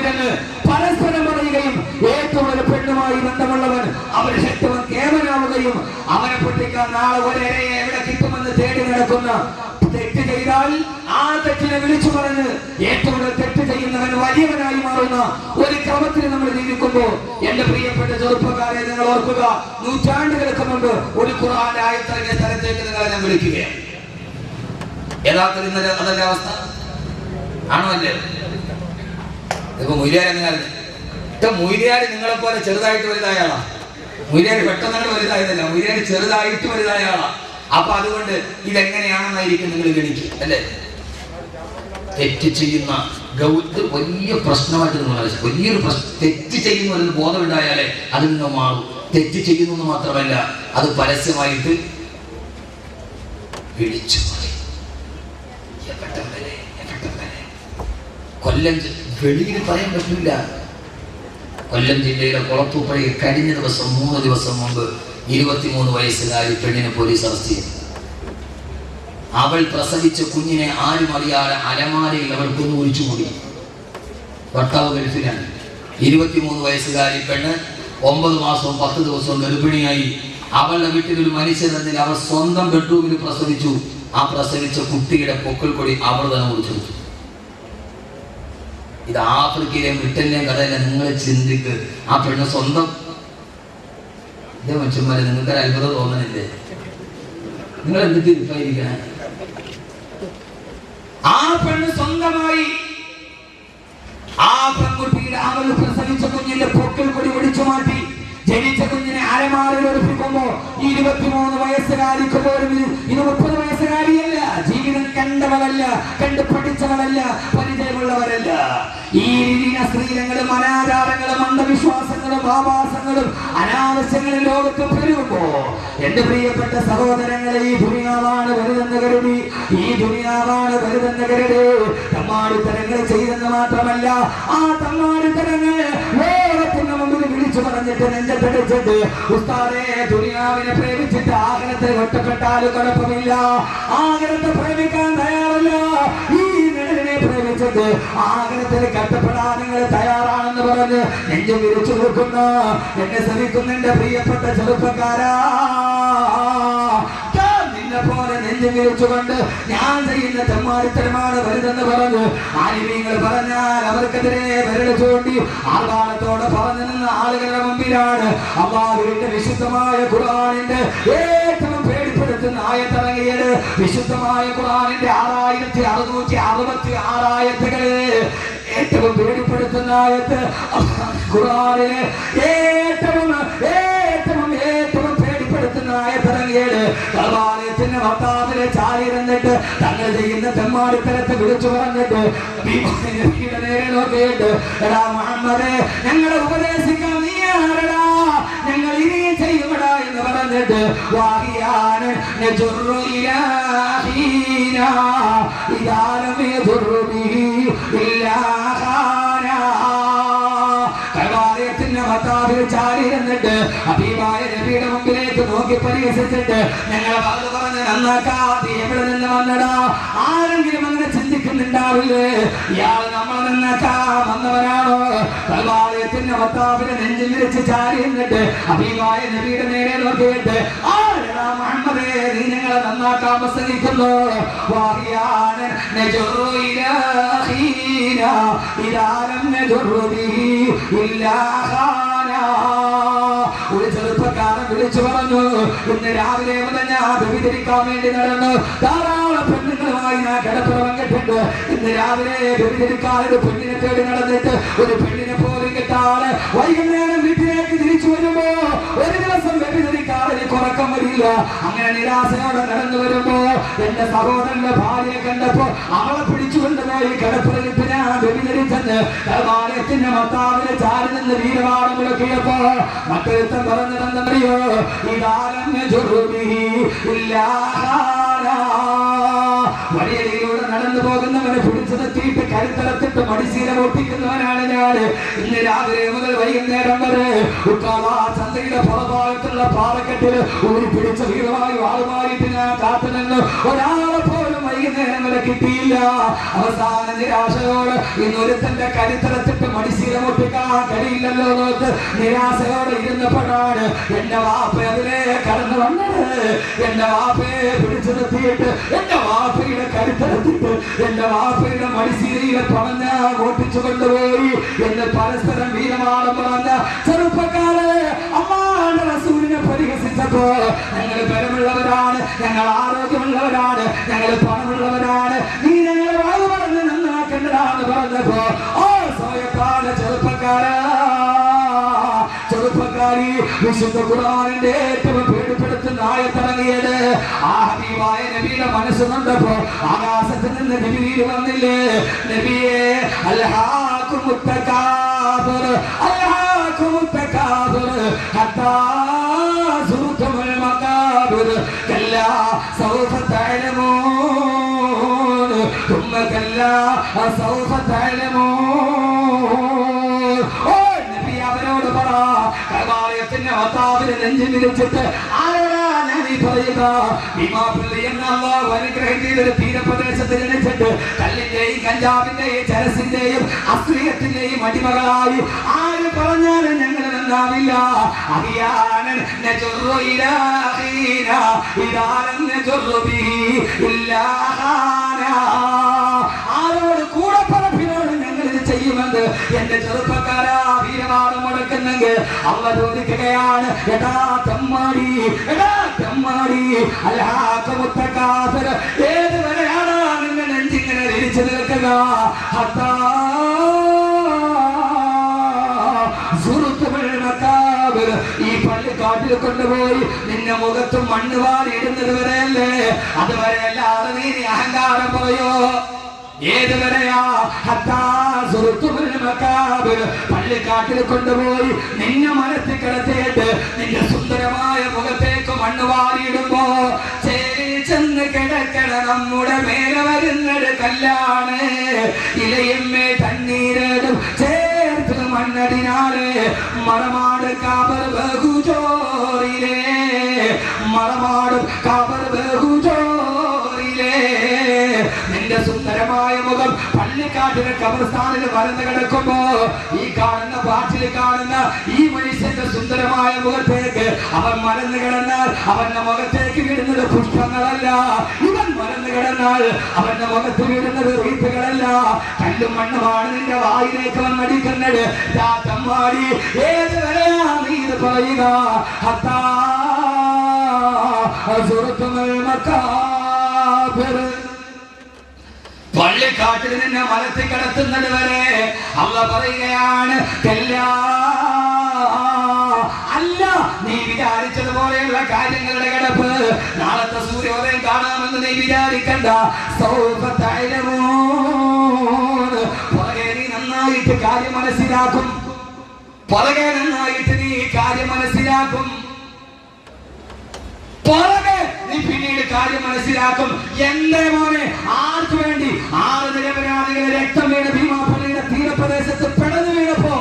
പണ്ഡിതന് പരസ്പരം പറയുകയും ഏറ്റവും ഒരു പെണ്ണുമായി ബന്ധമുള്ളവൻ അവരുടെ ഏറ്റവും കേവലാവുകയും അവനെ പൊട്ടിക്കാൻ നാളെ ഒരേരയെ എവിടെ കിട്ടുമെന്ന് തേടി നടക്കുന്ന തെറ്റ് ചെയ്താൽ ആ തെറ്റിനെ വിളിച്ചു പറഞ്ഞ് ഏറ്റവും തെറ്റ് ചെയ്യുന്നവൻ വലിയവനായി മാറുന്ന ഒരു ക്രമത്തിൽ നമ്മൾ ജീവിക്കുമ്പോൾ എന്റെ പ്രിയപ്പെട്ട ചെറുപ്പക്കാരെ നിങ്ങൾ ഓർക്കുക, നൂറ്റാണ്ടുകൾക്ക് മുമ്പ് ഒരു ഖുർആന്റെ ആയത്തിറങ്ങിയ സ്ഥലത്തേക്ക് നിങ്ങളെ ഞാൻ വിളിക്കുകയാണ്. യഥാർത്ഥത്തിൽ ഇന്നലെ അതല്ലേ അവസ്ഥ ആണോ അല്ലേ? ഇപ്പൊ മൊയ്ലിയാർ എങ്ങനെയാണ്? മൊയ്ലിയാർ നിങ്ങളെ പോലെ ചെറുതായിട്ട് വലുതായ ആളാ. മൊയ്ലിയാർ പെട്ടെന്നാണ് വലുതായതല്ല, മൊയ്ലിയാർ ചെറുതായിട്ട് വലുതായ ആളാ. അപ്പൊ അതുകൊണ്ട് ഇതെങ്ങനെയാണെന്നായിരിക്കും നിങ്ങൾ ഗണിക്കുക അല്ലേ? തെറ്റ് ചെയ്യുന്ന വലിയ പ്രശ്നമായിട്ട് നിങ്ങൾ വലിയൊരു തെറ്റ് ചെയ്യുന്ന ഒരു ബോധമുണ്ടായാലേ അതിൽ നിന്ന് മാറും. തെറ്റ് ചെയ്യുന്നു എന്ന് മാത്രമല്ല, അത് പരസ്യമായിട്ട് വിളിച്ചു കൊല്ലം വെളിയിൽ പറയാൻ പറ്റില്ല. കൊല്ലം ജില്ലയിലെ കുളത്തൂപ്പുഴയിൽ കഴിഞ്ഞ ദിവസം 3 ദിവസം മുമ്പ് 23 വയസ്സുകാരി പെണ്ണിനെ പോലീസ് അറസ്റ്റ് ചെയ്തു. അവൾ പ്രസവിച്ച കുഞ്ഞിനെ ആരും അറിയാതെ അലമാരയിൽ അവൾക്കൊന്ന് ഒഴിച്ചുകൂടി. ഭർത്താവ് ഗൾഫിലാണ്. 23 വയസ്സുകാരി പെണ്ണ് 9 മാസവും 10 ദിവസവും ഗർഭിണിയായി. അവളുടെ വീട്ടിൽ ഒരു മനുഷ്യനെന്നിൽ അവർ സ്വന്തം ബെഡ്റൂമിൽ പ്രസവിച്ചു. ആ പ്രസവിച്ച കുട്ടിയുടെ പൊക്കിൾ കൊടി അവർ തന്നെ മുറിച്ചു. ഇത് ആഫ്രിക്കയിലെയും ബ്രിട്ടനിലെയും കഥയല്ല. നിങ്ങൾ ചിന്തിക്ക്, ആ പെണ്ണ് സ്വന്തം ഇതേ മനുഷ്യന്മാരെ നിങ്ങൾക്ക് ഒരു അത്ഭുതം തോന്നണില്ലേ? നിങ്ങൾ എന്ത് തിരിപ്പായിരിക്കണേ? ആ പെണ്ണ് സ്വന്തമായി ആ പെൺകുട്ടിയുടെ അവൾ പ്രസവിച്ച കുഞ്ഞിന്റെ പൊക്കിൾ കൊടി ഒടിച്ചു മാറ്റി. ജനിച്ച കുഞ്ഞിനെ അരമാറിൽ ഒളിപ്പിക്കുമ്പോ 23 വയസ്സുകാരിക്ക് പോലും ഇത് 30 വയസ്സുകാരിയല്ല. ജീവിതം കണ്ടവളല്ല, കണ്ടു പഠിച്ചവളല്ല, പരിചയമുള്ളവരല്ല. ഈ രീതിയിലെ സ്ത്രീലങ്ങളും അനാചാരങ്ങളും അന്ധവിശ്വാസങ്ങളും ആവാസങ്ങളും അനാവശ്യങ്ങളും ലോകത്ത് പെരുകുമ്പോ എന്റെ പ്രിയപ്പെട്ട സഹോദരങ്ങളെ, ഈ ദുനിയാവാണ് വലുതെന്ന് കരുതി, ഈ ദുനിയാവാണ് വലുതെന്ന് കരുതി തമ്മാടിത്തരങ്ങൾ ചെയ്തെന്ന് മാത്രമല്ല, ആ തമ്മാടിത്തരങ്ങൾ ലോകത്തിന് മുമ്പിൽ വിളിച്ചു പറഞ്ഞിട്ട് നെഞ്ചത്തടിച്ചിട്ട് ഉസ്താദേ ദുനിയാവിനെ പ്രേമിച്ചിട്ട് ആഗ്രഹത്തിൽ ഒറ്റപ്പെട്ടാലും കുഴപ്പമില്ല, ആഗ്രഹത്തെ പ്രേമിക്കാൻ തയ്യാറല്ല, ഈ നിഴലിനെ പ്രേമിച്ചിട്ട് ആഗ്രഹത്തിൽ കഷ്ടപ്പെടാൻ നിങ്ങൾ തയ്യാറാണെന്ന് പറഞ്ഞ് നെഞ്ചു വിരിച്ചു നിൽക്കുന്ന എന്നെ ശ്രമിക്കുന്ന എന്റെ പ്രിയപ്പെട്ട ചെറുപ്പക്കാരാ, പോലെ നെഞ്ചു വിരിച്ചുകൊണ്ട് ഞാൻ ചെയ്യുന്ന തെമ്മാടിത്തരമാണ് വലുതെന്ന് പറഞ്ഞു ആലിമീങ്ങൾ പറഞ്ഞാൽ അവർക്കെതിരെ വിരൽ ചൂണ്ടി ആർഭാടത്തോടെ പറഞ്ഞു നിന്ന ആളുകളുടെ മുമ്പിലാണ് അല്ലാഹുവിന്റെ വിശുദ്ധമായ ഖുർആനിന്റെ ഏറ്റവും പേടിപ്പെടുത്തുന്ന ആയത്തിറങ്ങിയത്. വിശുദ്ധമായ ഖുർആനിന്റെ 6666 ആയത്തുകളെ ഏറ്റവും പേടിപ്പെടുത്തുന്ന ആയത്ത് ഖുർആനിലെ ഏറ്റവും പേടിപ്പെടുത്തുന്ന ആയത്തിറങ്ങിയത്. കർബാലയത്തിന്റെ ഭർത്താവിനെ ചാരി ഇരുന്നിട്ട് തങ്ങൾ ചെയ്യുന്ന തെമ്മാടിത്തരത്തെ വിളിച്ചു പറഞ്ഞിട്ട് നേരെ നോക്കിയിട്ട് എടാ മുഹമ്മദേ, ഞങ്ങളെ ഉപദേശിക്കാൻ നീ ആരടാ, ഞങ്ങൾ ഇനി ചെയ്യുമടാ എന്ന് പറഞ്ഞിട്ട് വാഹിയാണ് ഭർത്താവിൽ ചാരി ഇരുന്നിട്ട് ഹബീബായ നബിയുടെ മുമ്പിലേക്ക് നോക്കി പരിഹസിച്ചിട്ട് ഞങ്ങളെ ഭാഗത്ത് പറഞ്ഞ് നന്നാക്കാതെ എവിടെ നിന്ന് വന്നടാ, ആരെങ്കിലും അങ്ങനെ ചിന്തിക്കുന്നുണ്ടാവില്ലേ, ഇയാൾ നമ്മളെ നന്നാക്കാൻ വന്നവരാണോ? കൽവാലയത്തിന്റെ ഭർത്താവിനെ നെഞ്ചിൽ വിരിച്ച് ചാരി ഇരുന്നിട്ട് ഹബീബായ നബിയുടെ നേരെ നോക്കിയിട്ട് ആരെടാ മുഹമ്മദേ, നീ ഞങ്ങളെ നന്നാക്കാൻ പ്രസംഗിക്കുന്നു. വാഹിയാണ് ഒരു ചെറുപ്പക്കാരൻ വിളിച്ചു പറഞ്ഞു, ഇന്ന് രാവിലെ മുതൽ ഞാൻ വ്യഭിചരിക്കാൻ വേണ്ടി നടന്നു, ധാരാളം പെണ്ണുങ്ങളുമായി ഞാൻ കിടപ്പുറ പങ്കിട്ടുണ്ട്. ഇന്ന് രാവിലെ വ്യഭിചരിക്കാൻ ഒരു പെണ്ണിനെ തേടി നടന്നിട്ട് ഒരു പെണ്ണിനെ പോലും കിട്ടാതെ വൈകുന്നേരം വീട്ടിലേക്ക് തിരിച്ചു വരുമ്പോ ഒരു ദിവസം വ്യഭിചരിക്കാൻ എനിക്ക് ഉറക്കം വരില്ല. അങ്ങനെ നിരാശയോടെ നടന്നു വരുമ്പോ എന്റെ സഹോദരന്റെ ഭാര്യയെ കണ്ടപ്പോ അവളെ പിടിച്ചുകൊണ്ടുപോയി കിടപ്പുറയിട്ട് ഞാൻ വ്യഭിചരിച്ചെന്ന് കൽവാലയത്തിന്റെ ഭർത്താവിനെ ചാരി നിന്ന് വീരവാദം മുഴക്കിയപ്പോ മറ്റൊരുത്തൻ പറഞ്ഞതെന്നറിയോ, വഴിയരിയിലൂടെ നടന്നു പോകുന്നവനെ പിടിച്ചു നിർത്തിയിട്ട് കരുത്തലത്തിട്ട് മടിശീല പൊട്ടിക്കുന്നവനാണ് ഞാൻ. ഇന്ന് രാവിലെ മുതൽ വൈകുന്നേരം വരെ ചന്തയുടെ പുറഭാഗത്തുള്ള പാറക്കെട്ടിൽ ഊരി പിടിച്ച വീരമായി ആളുമായിട്ട് ഞാൻ കാത്തുനിന്ന് ഒരാളെ പോലും വൈകി വൈകുന്നേരം വരെ കിട്ടിയില്ല. അവസാന നിരാശയോട് ഇന്നൊരുത്തന്റെ കരുത്തരത്തിട്ട് മടിശീലം ഒട്ടിക്കാൻ കഴിയില്ലല്ലോ നോക്ക് നിരാശയോടെ ഇരുന്നപ്പോഴാണ് എന്റെ വാപ്പ അതിലെ കടന്നു വന്നത്. എന്റെ വാപ്പയെ പിടിച്ചു നിർത്തിയിട്ട് എന്റെ വാപ്പയുടെ കരുത്തരത്തിട്ട് എന്റെ വാപ്പയുടെ മടിശീലയിലെ പറഞ്ഞ ഓട്ടിച്ചു കൊണ്ടുപോയി എന്ന് പരസ്പരം വീരമാണം പറഞ്ഞ ചെറുപ്പക്കാരെ അമ്മാന്റെ റസൂലിനെ പരിഹസിച്ചപ്പോ ഞങ്ങൾ ബലമുള്ളവരാണ്, ഞങ്ങൾ ആരോഗ്യമുള്ളവരാണ്, ഞങ്ങൾ പണമുള്ളവരാണ്, നീ ഞങ്ങളെ വാഴ പറഞ്ഞ് നന്നാക്കേണ്ടതാണെന്ന് പറഞ്ഞപ്പോ ഓ സ്വയക്കാല ചെറുപ്പക്കാരി വിശുദ്ധ ഖുർആനിന്റെ ഏറ്റവും പേടിപ്പെടുത്തുന്ന ആയത്തിറങ്ങിയത് ആ ഹബീബായ നബിയുടെ മനസ്സ് കണ്ടപ്പോ ആകാശത്തിൽ നിന്ന് നബി വന്നില്ലേ, നബിയെ അൽഹാകുമുത് തകാബുർ അൽഹാകുമുത് തകാബുർ ഹത്താ സുർതുൽ മകാബിർ കല്ലാ സൗഫ തഅലമൂൻ തുമ്മ കല്ലാ സൗഫ തഅലമൂൻ. ഓ നബി അവരോട് പറ കഅബാലയത്തിന്റെ വത്താവിനെ നെഞ്ചിൽ വിരിച്ചിട്ട് ആരാ ഞാൻ ഈ പറയുക ഭീമാപള്ളി എന്ന അല്ലാഹു അനുഗ്രഹിച്ചൊരു തീരപ്രദേശത്ത് ജനിച്ചിട്ട് കല്ലിന്റെയും കഞ്ചാവിന്റെയും ചരസിന്റെയും അശ്ലീലത്തിന്റെയും അടിമകളായി ആര് പറഞ്ഞാലും ഞങ്ങൾ നന്നാവില്ല. അറിയാനൻ നജുറു ഇലാഹീന ഇദാലൻ നജുറു ബിഹി ഇല്ലാഹാന. ആരോട് കൂടെ പറപ്പിനോട് ഞങ്ങൾ ഇത് ചെയ്യുമെന്ന് എന്റെ ചെറുപ്പക്കാരാ വീരവാദം മുടക്കുന്നെങ്കിൽ അള്ള ചോദിക്കുകയാണ് എടാ തെമ്മാടി അൽഹാകുമുത് തകാബുർ ഏതുവരെയാണ് നിങ്ങൾ നെഞ്ചിങ്ങനെ തിരിച്ചു നിൽക്കുക? ഹത്താ സുർതുൽ മകാബിർ ഈ പള്ളിക്കാട്ടിൽ കൊണ്ടുപോയി നിന്നെ മുഖത്തും മണ്ണ് വാരി ഇടുന്നത് വരെയല്ലേ? അതുവരെ അല്ലാതെ നീ അഹങ്കാരം പറയോ? ഏതുവരെയാ? പള്ളിക്കാട്ടിൽ കൊണ്ടുപോയി നിന്നെ മരത്തിൽ കിടത്തിയിട്ട് നിന്റെ സുന്ദരമായ മുഖത്തേക്ക് മണ്ണ് വാരിയിടുമ്പോ ചെന്ന് കിടക്കണ നമ്മുടെ മേലെ വരുന്നത് കല്ലാണ്. ഇലയമ്മേ തണ്ണീരടും ചേർത്ത് മണ്ണടിനാല് മറമാട് കാബർ ബഹുജോറിലേ മറമാടും കാബർ ബഹുജോറിലേ. നിന്റെ സുന്ദരമായ മുഖം പള്ളിക്കാട്ടിലെ കബർസ്ഥാനിൽ വരന്ന് കിടക്കുമ്പോ ഈ കാണുന്ന പാട്ടിൽ കാണുന്ന ഈ മനുഷ്യന്റെ സുന്ദരമായ മുഖത്തേക്ക് അവൻ മരന്ന് കിടന്നാൽ അവന്റെ മുഖത്തേക്ക് വിടുന്നത് പുഷ്പങ്ങളല്ല, ഇവൻ മരന്ന് കിടന്നാൽ അവന്റെ മുഖത്ത് വിടുന്നത് റീത്തുകളല്ല, കല്ലും മണ്ണുമാണ് നിന്റെ വായിലേക്ക് വന്നടിക്കുന്നത്. തമ്മാടി ഏതുവരെയാ നീ ഇത് പറയുക? ഹത്താ സുർതുൽ മകാബിർ പള്ളിക്കാട്ടിൽ നിന്നെ മലത്തിൽ കിടത്തുന്നത് വരെ അള്ള പറയുകയാണ് അല്ല നീ വിചാരിച്ചതുപോലെയുള്ള കാര്യങ്ങളുടെ കിടപ്പ് നാളത്തെ സൂര്യോദയം കാണാമെന്ന് നീ വിചാരിക്കണ്ട. പുറകെ നീ നന്നായിട്ട് കാര്യം മനസ്സിലാക്കും, പുറകെ നന്നായിട്ട് നീ കാര്യം മനസ്സിലാക്കും, പുറകെ നീ പിന്നീട് കാര്യം മനസ്സിലാക്കും. എന്റെ മോനെ ആർക്ക് വേണ്ടി 6 നിരപരാധികളെ രക്തം വീണ ഭീമാപള്ളിയുടെ തീരപ്രദേശത്ത് പിടഞ്ഞു വീണപ്പോ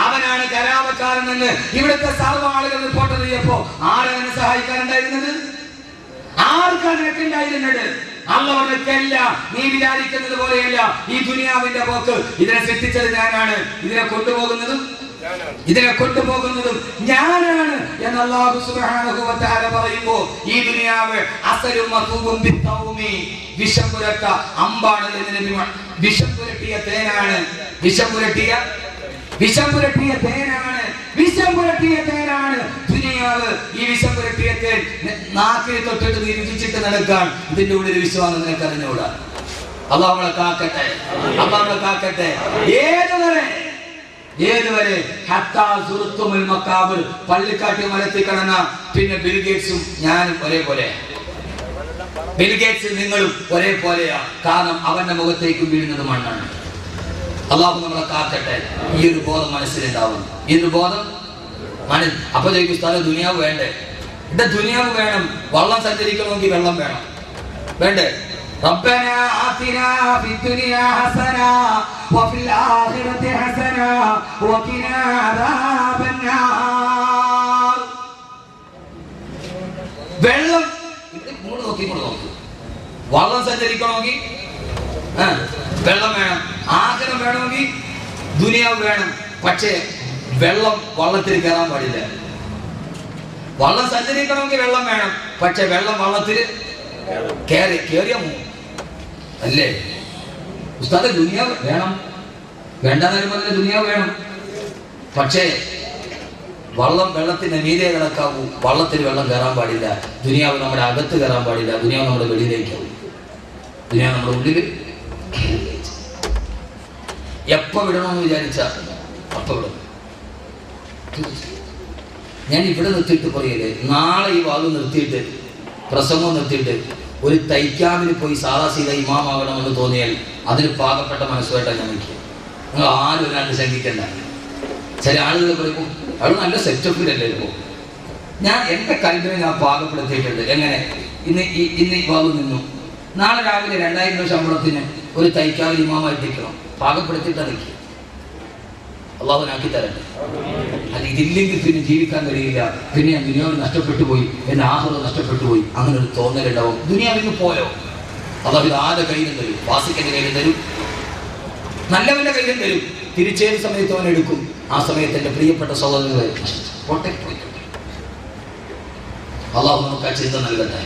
അവനാണ് കലാപക്കാരനെന്ന് ഇവിടുത്തെ സർവ്വ ആളുകൾ റിപ്പോർട്ട് ചെയ്യപ്പോ ആരാണ് സഹായിക്കാനുണ്ടായിരുന്നത്? ആർക്കാണ് നിനക്കുണ്ടായിരുന്നത്? അള്ളവർക്കല്ല. നീ വിചാരിക്കുന്നത് പോലെയല്ല ഈ ദുനിയാവിന്റെ പോക്ക്. ഇതിനെ സൃഷ്ടിച്ചത് ഞാനാണ്, ഇതിനെ കൊണ്ടുപോകുന്നതും ഞാനാണ് എന്ന് അല്ലാഹു സുബ്ഹാനഹു വ തആല പറയുമ്പോൾ ഈ ദുനിയാവ് അസലും മതൂബും ബിത്തൗമി വിഷം പുരട്ട അമ്പാണ് എന്ന് നബി. വിഷം പുരട്ടിയ തേനാണ്, വിഷം പുരട്ടിയ തേനാണ് ദുനിയാവ്. ഈ വിഷം പുരട്ടിയ തേൻ നാക്കിൽ തൊട്ടിട്ട് നീ രുചിച്ചിട്ട് നടക്കാൻ ഇതിന്റെ ഉള്ളിൽ വിശ്വാസം നിനക്ക് അറിഞ്ഞുകൂടാ. അല്ലാഹു നമ്മളെ കാക്കട്ടെ. ഏതുവരെ ഹത്താ സുർതുൽ മകാബിർ പള്ളിക്കാട്ടി മലത്തിൽ കടന്ന പിന്നെ ബിൽഗേറ്റ്സും ഞാനും ഒരേപോലെ. ബിൽഗേറ്റ്സ് നിങ്ങളും ഒരേപോലെയാ. കാരണം അവന്റെ മുഖത്തേക്ക് വീഴുന്നത് മണ്ണാണ്. അല്ലാഹു നമ്മളെ കാക്കട്ടെ. ഈ ഒരു ബോധം മനസ്സിലുണ്ടാവുന്നു. ഈ ഒരു ബോധം അപ്പൊ ചോദിക്കും സ്ഥലം ദുനിയാവ് വേണ്ടേ? ഇവിടെ ദുനിയാവ് വേണം. വള്ളം സഞ്ചരിക്കണമെങ്കിൽ വെള്ളം വേണ്ടേ? ربنا آتنا في الدنيا حسنة وفي الآخرة حسنة وقنا عذاب النار. വെള്ളം ഇങ്ങോട്ട് നോക്കി വള്ളം സഞ്ചരിക്കണമെങ്കിൽ വെള്ളം വേണം. ആഗ്രഹം വേണമെങ്കിൽ ദുനിയാവ് വേണം. പക്ഷേ വെള്ളം വള്ളത്തിൽ കയറാൻ പാടില്ല. വള്ളം സഞ്ചരിക്കണമെങ്കിൽ വെള്ളം വേണം. പക്ഷെ വെള്ളം വള്ളത്തിൽ കേറിയ അല്ലേ ഉസ്താദ്? ദുനിയാവ് വേണം, വേണ്ടെന്നാലും പറഞ്ഞ ദുനിയാവ് വേണം. പക്ഷേ വെള്ളത്തിന് മീതെ കിടക്കാവൂ. വള്ളത്തിൽ വെള്ളം കയറാൻ പാടില്ല. ദുനിയാവ് നമ്മുടെ അകത്ത് കയറാൻ പാടില്ല. ദുനിയാവ് നമ്മുടെ വെളിയിലേക്കാവും. ദുനിയാവ് നമ്മുടെ ഉള്ളിൽ എപ്പോ വിടണമെന്ന് വിചാരിച്ച അപ്പൊ വിടും. ഞാൻ ഇവിടെ നിർത്തിയിട്ട് പറയല്ലേ, നാളെ ഈ വാഗ് നിർത്തിയിട്ട് പ്രസംഗം നിർത്തിയിട്ട് ഒരു തൈക്കാമിന് പോയി സാദാ സീത ഇമാമാകണമെന്ന് തോന്നിയാൽ അതിന് പാകപ്പെട്ട മനസ്സുമായിട്ടാണ് ഞാൻ നിൽക്കുക. നിങ്ങൾ ആരും ഒരാണ്ട് ശങ്കിക്കണ്ട. ചില ആളുകൾ പറയുമ്പോൾ അത് നല്ല സെറ്റപ്പിലല്ലേ ഇപ്പോൾ. ഞാൻ എൻ്റെ കൽവിനെ ഞാൻ പാകപ്പെടുത്തിയിട്ടുണ്ട്. എങ്ങനെ? ഇന്ന് ഈ വാഗ് നിന്നു, നാളെ രാവിലെ 2000 രൂപ ശമ്പളത്തിന് ഒരു തൈക്കാവിൽ ഇമാമായിട്ടിരിക്കണം. പാകപ്പെടുത്തിയിട്ടാണ് നിൽക്കുക. അള്ളാഹുനാക്കി തരട്ടെ. അത് ഇതില്ലെങ്കിൽ പിന്നെ ജീവിക്കാൻ കഴിയില്ല. പിന്നെ ഞാൻ ദുനിയാവിൽ നഷ്ടപ്പെട്ടു പോയി, എൻ്റെ ആഹ്റം നഷ്ടപ്പെട്ടു പോയി, അങ്ങനെ ഒരു തോന്നലുണ്ടാവും. ദുനിയാവിന് പോയോ? അള്ളാഹു ഇത് ആരുടെ കയ്യിലും തരും. വാസിക്കൻ്റെ കയ്യിലും തരും, നല്ലവന്റെ കയ്യിലും തരും. തിരിച്ചേത് സമയത്ത് അവൻ എടുക്കും. ആ സമയത്ത് എൻ്റെ പ്രിയപ്പെട്ട സഹോദരങ്ങളെ അള്ളാഹു നമുക്ക് ആ ചിന്ത നൽകട്ടെ.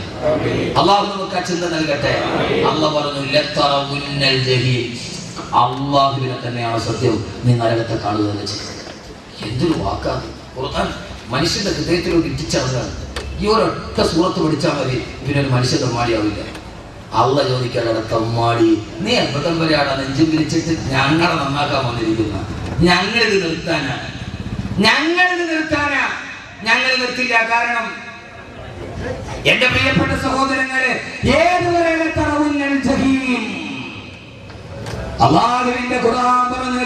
അള്ളാഹു നമുക്ക് ആ ചിന്ത നൽകട്ടെ. അള്ളാഹു പറഞ്ഞു അള്ളാഹുവിനെ തന്നെയാണ് സത്യം, നീ നരകത്തെ കാണുക തന്നെ ചെയ്യും. എന്തൊരു വാക്കാണ് ഖുർആൻ മനുഷ്യന്റെ ഹൃദയത്തിലോട്ട് ഇറ്റിച്ചറങ്ങാണ്. ഈ ഒരൊറ്റ സൂറത്ത് പഠിച്ചാൽ മതി, പിന്നെ ഒരു മനുഷ്യ തമ്മാടിയാവില്ല. അള്ള ചോദിക്കാതെ തമ്മാടി, നീ അമ്പതം വരെയാണ് നെഞ്ചും വിരിച്ചിട്ട് ഞങ്ങളെ നന്നാക്കാൻ വന്നിരിക്കുന്ന. ഞങ്ങളിത് നിർത്താനാ, ഞങ്ങൾ നിർത്തില്ല. കാരണം എന്റെ പ്രിയപ്പെട്ട സഹോദരങ്ങളെ, ഏതുവരെ അല്ലാഹുവിന്റെ ഖുർആൻ പറഞ്ഞു,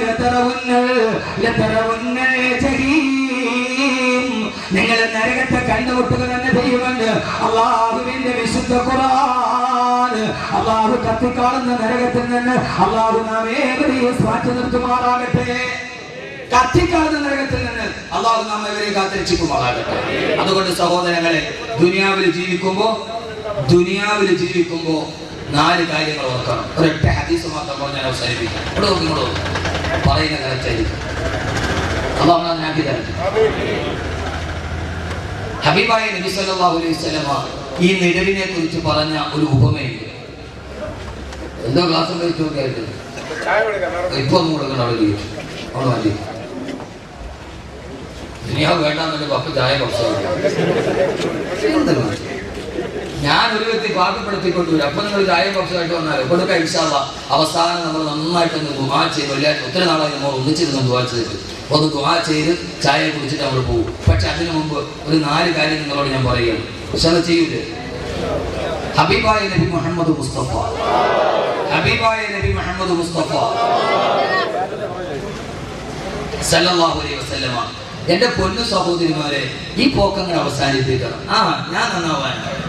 നിങ്ങൾ നരകത്തെ കണ്ടുമുട്ടുക തന്നെ ചെയ്യുമെന്ന് അല്ലാഹുവിന്റെ വിശുദ്ധ ഖുർആൻ. അല്ലാഹു കത്തിക്കാളുന്ന നരകത്തിൽ നിന്ന് അല്ലാഹു നാം ഏവരെയും മാറ്റി നിർത്തുമാറാകട്ടെ. കത്തിക്കാളുന്ന നരകത്തിൽ നിന്ന് അല്ലാഹു നാം ഏവരെയും കാത്തിരക്ഷിക്കുമാറാകട്ടെ. അതുകൊണ്ട് സഹോദരങ്ങളെ, ദുനിയാവിൽ ജീവിക്കുമ്പോ 4 കാര്യങ്ങൾ ഓർക്കണം. ഒരൊറ്റ ഹദീസ് മാത്രം പറഞ്ഞാൽ അവസാനിപ്പിക്കാം. ഇവിടെ നോക്കിക്കോളൂ, പറയുന്ന കറക്റ്റായിരിക്കും. അല്ലാഹു നാക്കി തരട്ടെ. ഹബീബായ നബി സല്ലല്ലാഹു അലൈഹി വസല്ലമ ഈ നിഴലിനെ കുറിച്ച് പറഞ്ഞ ഒരു ഉപമയുണ്ട്. എന്തോ ക്ലാസ് കഴിച്ചോക്കായിട്ട് ഇപ്പൊ ഒന്നും കൊടുക്കണം. അവിടെ മാറ്റി ദുനിയാവ് വേണ്ടാന്നൊക്കെ പപ്പ ചായ കുറച്ച് ഞാൻ ഒരു വ്യക്തി പാകപ്പെടുത്തിക്കൊണ്ടുവരും. അപ്പൊ നിങ്ങൾ ചായ കുറച്ചായിട്ട് വന്നാലും കൊടുക്ക ഇൻഷാ അല്ലാഹ്. അവസാനം നമ്മൾ നന്നായിട്ടൊന്ന് ദുആ ചെയ്ത്, ഒത്തിരി നാളായി നമ്മൾ ഒന്നിച്ചിരുന്ന് ദുആ ചെയ്തിട്ട് ഒന്ന് ദുആ ചെയ്ത് ചായ കുടിച്ചിട്ട് നമ്മൾ പോകും. പക്ഷെ അതിനു മുമ്പ് ഒരു 4 കാര്യം നിങ്ങളോട് ഞാൻ പറയുകയാണ്. പക്ഷെ അത് ചെയ്യൂലേ? ഹബീബായ നബി മുഹമ്മദ് മുസ്തഫ സല്ലല്ലാഹു അലൈഹി വസല്ലമ, എന്റെ പൊന്നു സഹോദരിമാരെ, ഈ പോക്കങ്ങൾ അവസാനിപ്പിക്കണം. ഞാൻ നന്നാവാനാണ്.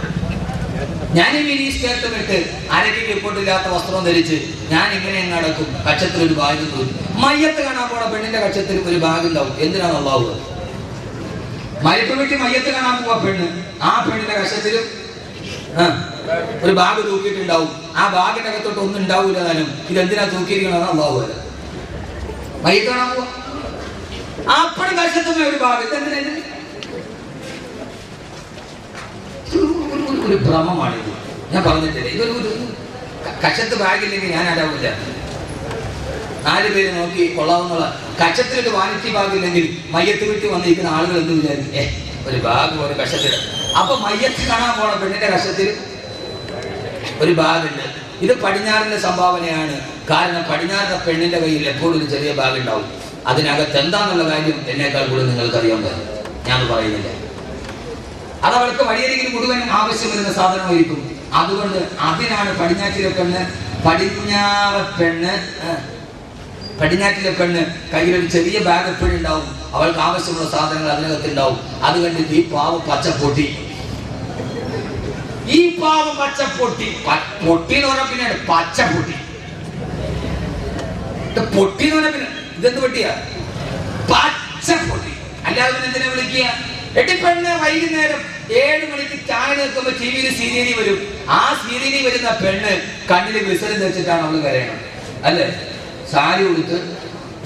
ഞാൻ ഈ മിനി സ്കേർട്ടും ഇട്ട് അരയ്ക്ക് റിപ്പോർട്ടില്ലാത്ത വസ്ത്രം ധരിച്ച് ഞാൻ ഇങ്ങനെ നടക്കും. കക്ഷത്തിൽ ഒരു ബാഗ് തോന്നി. മയ്യത്ത് കാണാൻ പോണ പെണ്ണിന്റെ കക്ഷത്തിൽ ഒരു ബാഗ് ഉണ്ടാവും. എന്തിനാണ് അള്ളാഹു? മരിപ്പ് വീട്ടിൽ മയ്യത്ത് കാണാൻ പോവാ പെണ്ണ്, ആ പെണ്ണിന്റെ കക്ഷത്തിൽ ഒരു ബാഗ് തൂക്കിയിട്ടുണ്ടാവും. ആ ബാഗിന്റെ അകത്തോട്ട് ഒന്നും ഉണ്ടാവൂല. താനും ഇതെന്തിനാ തൂക്കിയിരിക്കണമെന്ന് അള്ളാഹു വരെ. മയ്യത്ത് കാണാൻ പോവാ, അപ്പഴും കക്ഷത്തുന്ന ഒരു ബാഗ്. ഇതെന്തിനാ? ഒരു ഭ്രമമാണിത്. ഞാൻ പറഞ്ഞിട്ടില്ല, ഇതൊരു കക്ഷത്ത് ബാഗില്ലെങ്കിൽ ഞാൻ അടാവില്ല. 4 പേര് നോക്കി കൊള്ളാവുന്നുള്ള കക്ഷത്തിലൊരു വാനിറ്റി ബാഗില്ലെങ്കിൽ മയ്യത്ത് വീട്ടിൽ വന്നിരിക്കുന്ന ആളുകൾ എന്ത് വിചാരിക്കും? ഒരു ബാഗ് ഒരു കക്ഷത്തിൽ. അപ്പൊ മയ്യത്ത് കാണാൻ പോണ പെണ്ണിന്റെ കക്ഷത്തിൽ ഒരു ബാഗുണ്ട്. ഇത് പടിഞ്ഞാറിന്റെ സംഭാവനയാണ്. കാരണം പടിഞ്ഞാറിന്റെ പെണ്ണിന്റെ കയ്യിൽ എപ്പോഴും ഒരു ചെറിയ ബാഗ് ഉണ്ടാവും. അതിനകത്ത് എന്താന്നുള്ള കാര്യം എന്നേക്കാൾ കൂടുതൽ നിങ്ങൾക്ക് അറിയാൻ പറ്റും. ഞാൻ പറയുന്നില്ല. അത് അവൾക്ക് വഴിയരികിൽ മുഴുവനും ആവശ്യം വരുന്ന സാധനമായിരിക്കും. അതുകൊണ്ട് അതിനാണ് പടിഞ്ഞാറ്റിലെ പെണ്ണ് കയ്യിലൊരു ചെറിയ ബാഗ് എപ്പോഴും ഉണ്ടാവും. അവൾക്ക് ആവശ്യമുള്ള സാധനങ്ങൾ അതിനകത്ത് ഉണ്ടാവും. അത് കണ്ടിട്ട് ഈ പാവം പച്ചപ്പൊട്ടി പൊട്ടി എന്ന് പറഞ്ഞാൽ പിന്നെയാണ് പച്ചപ്പൊട്ടി. പൊട്ടി എന്ന് പറഞ്ഞാൽ പിന്നെ ഇതെന്ത് പൊട്ടിയാ? പച്ചപ്പൊട്ടി. അല്ലാതെ പിന്നെ എന്തിനാ വിളിക്കുക? പെണ്ണ് വൈകുന്നേരം 7 മണിക്ക് ചായ നിൽക്കുമ്പോ ടിവിയിൽ സീരിയലി വരും. ആ സീരിയലി വരുന്ന പെണ്ണ് കണ്ണിൽ വിസരം വെച്ചിട്ടാണ് അവള് കരയണം, അല്ലേ? സാരി ഉടുത്ത്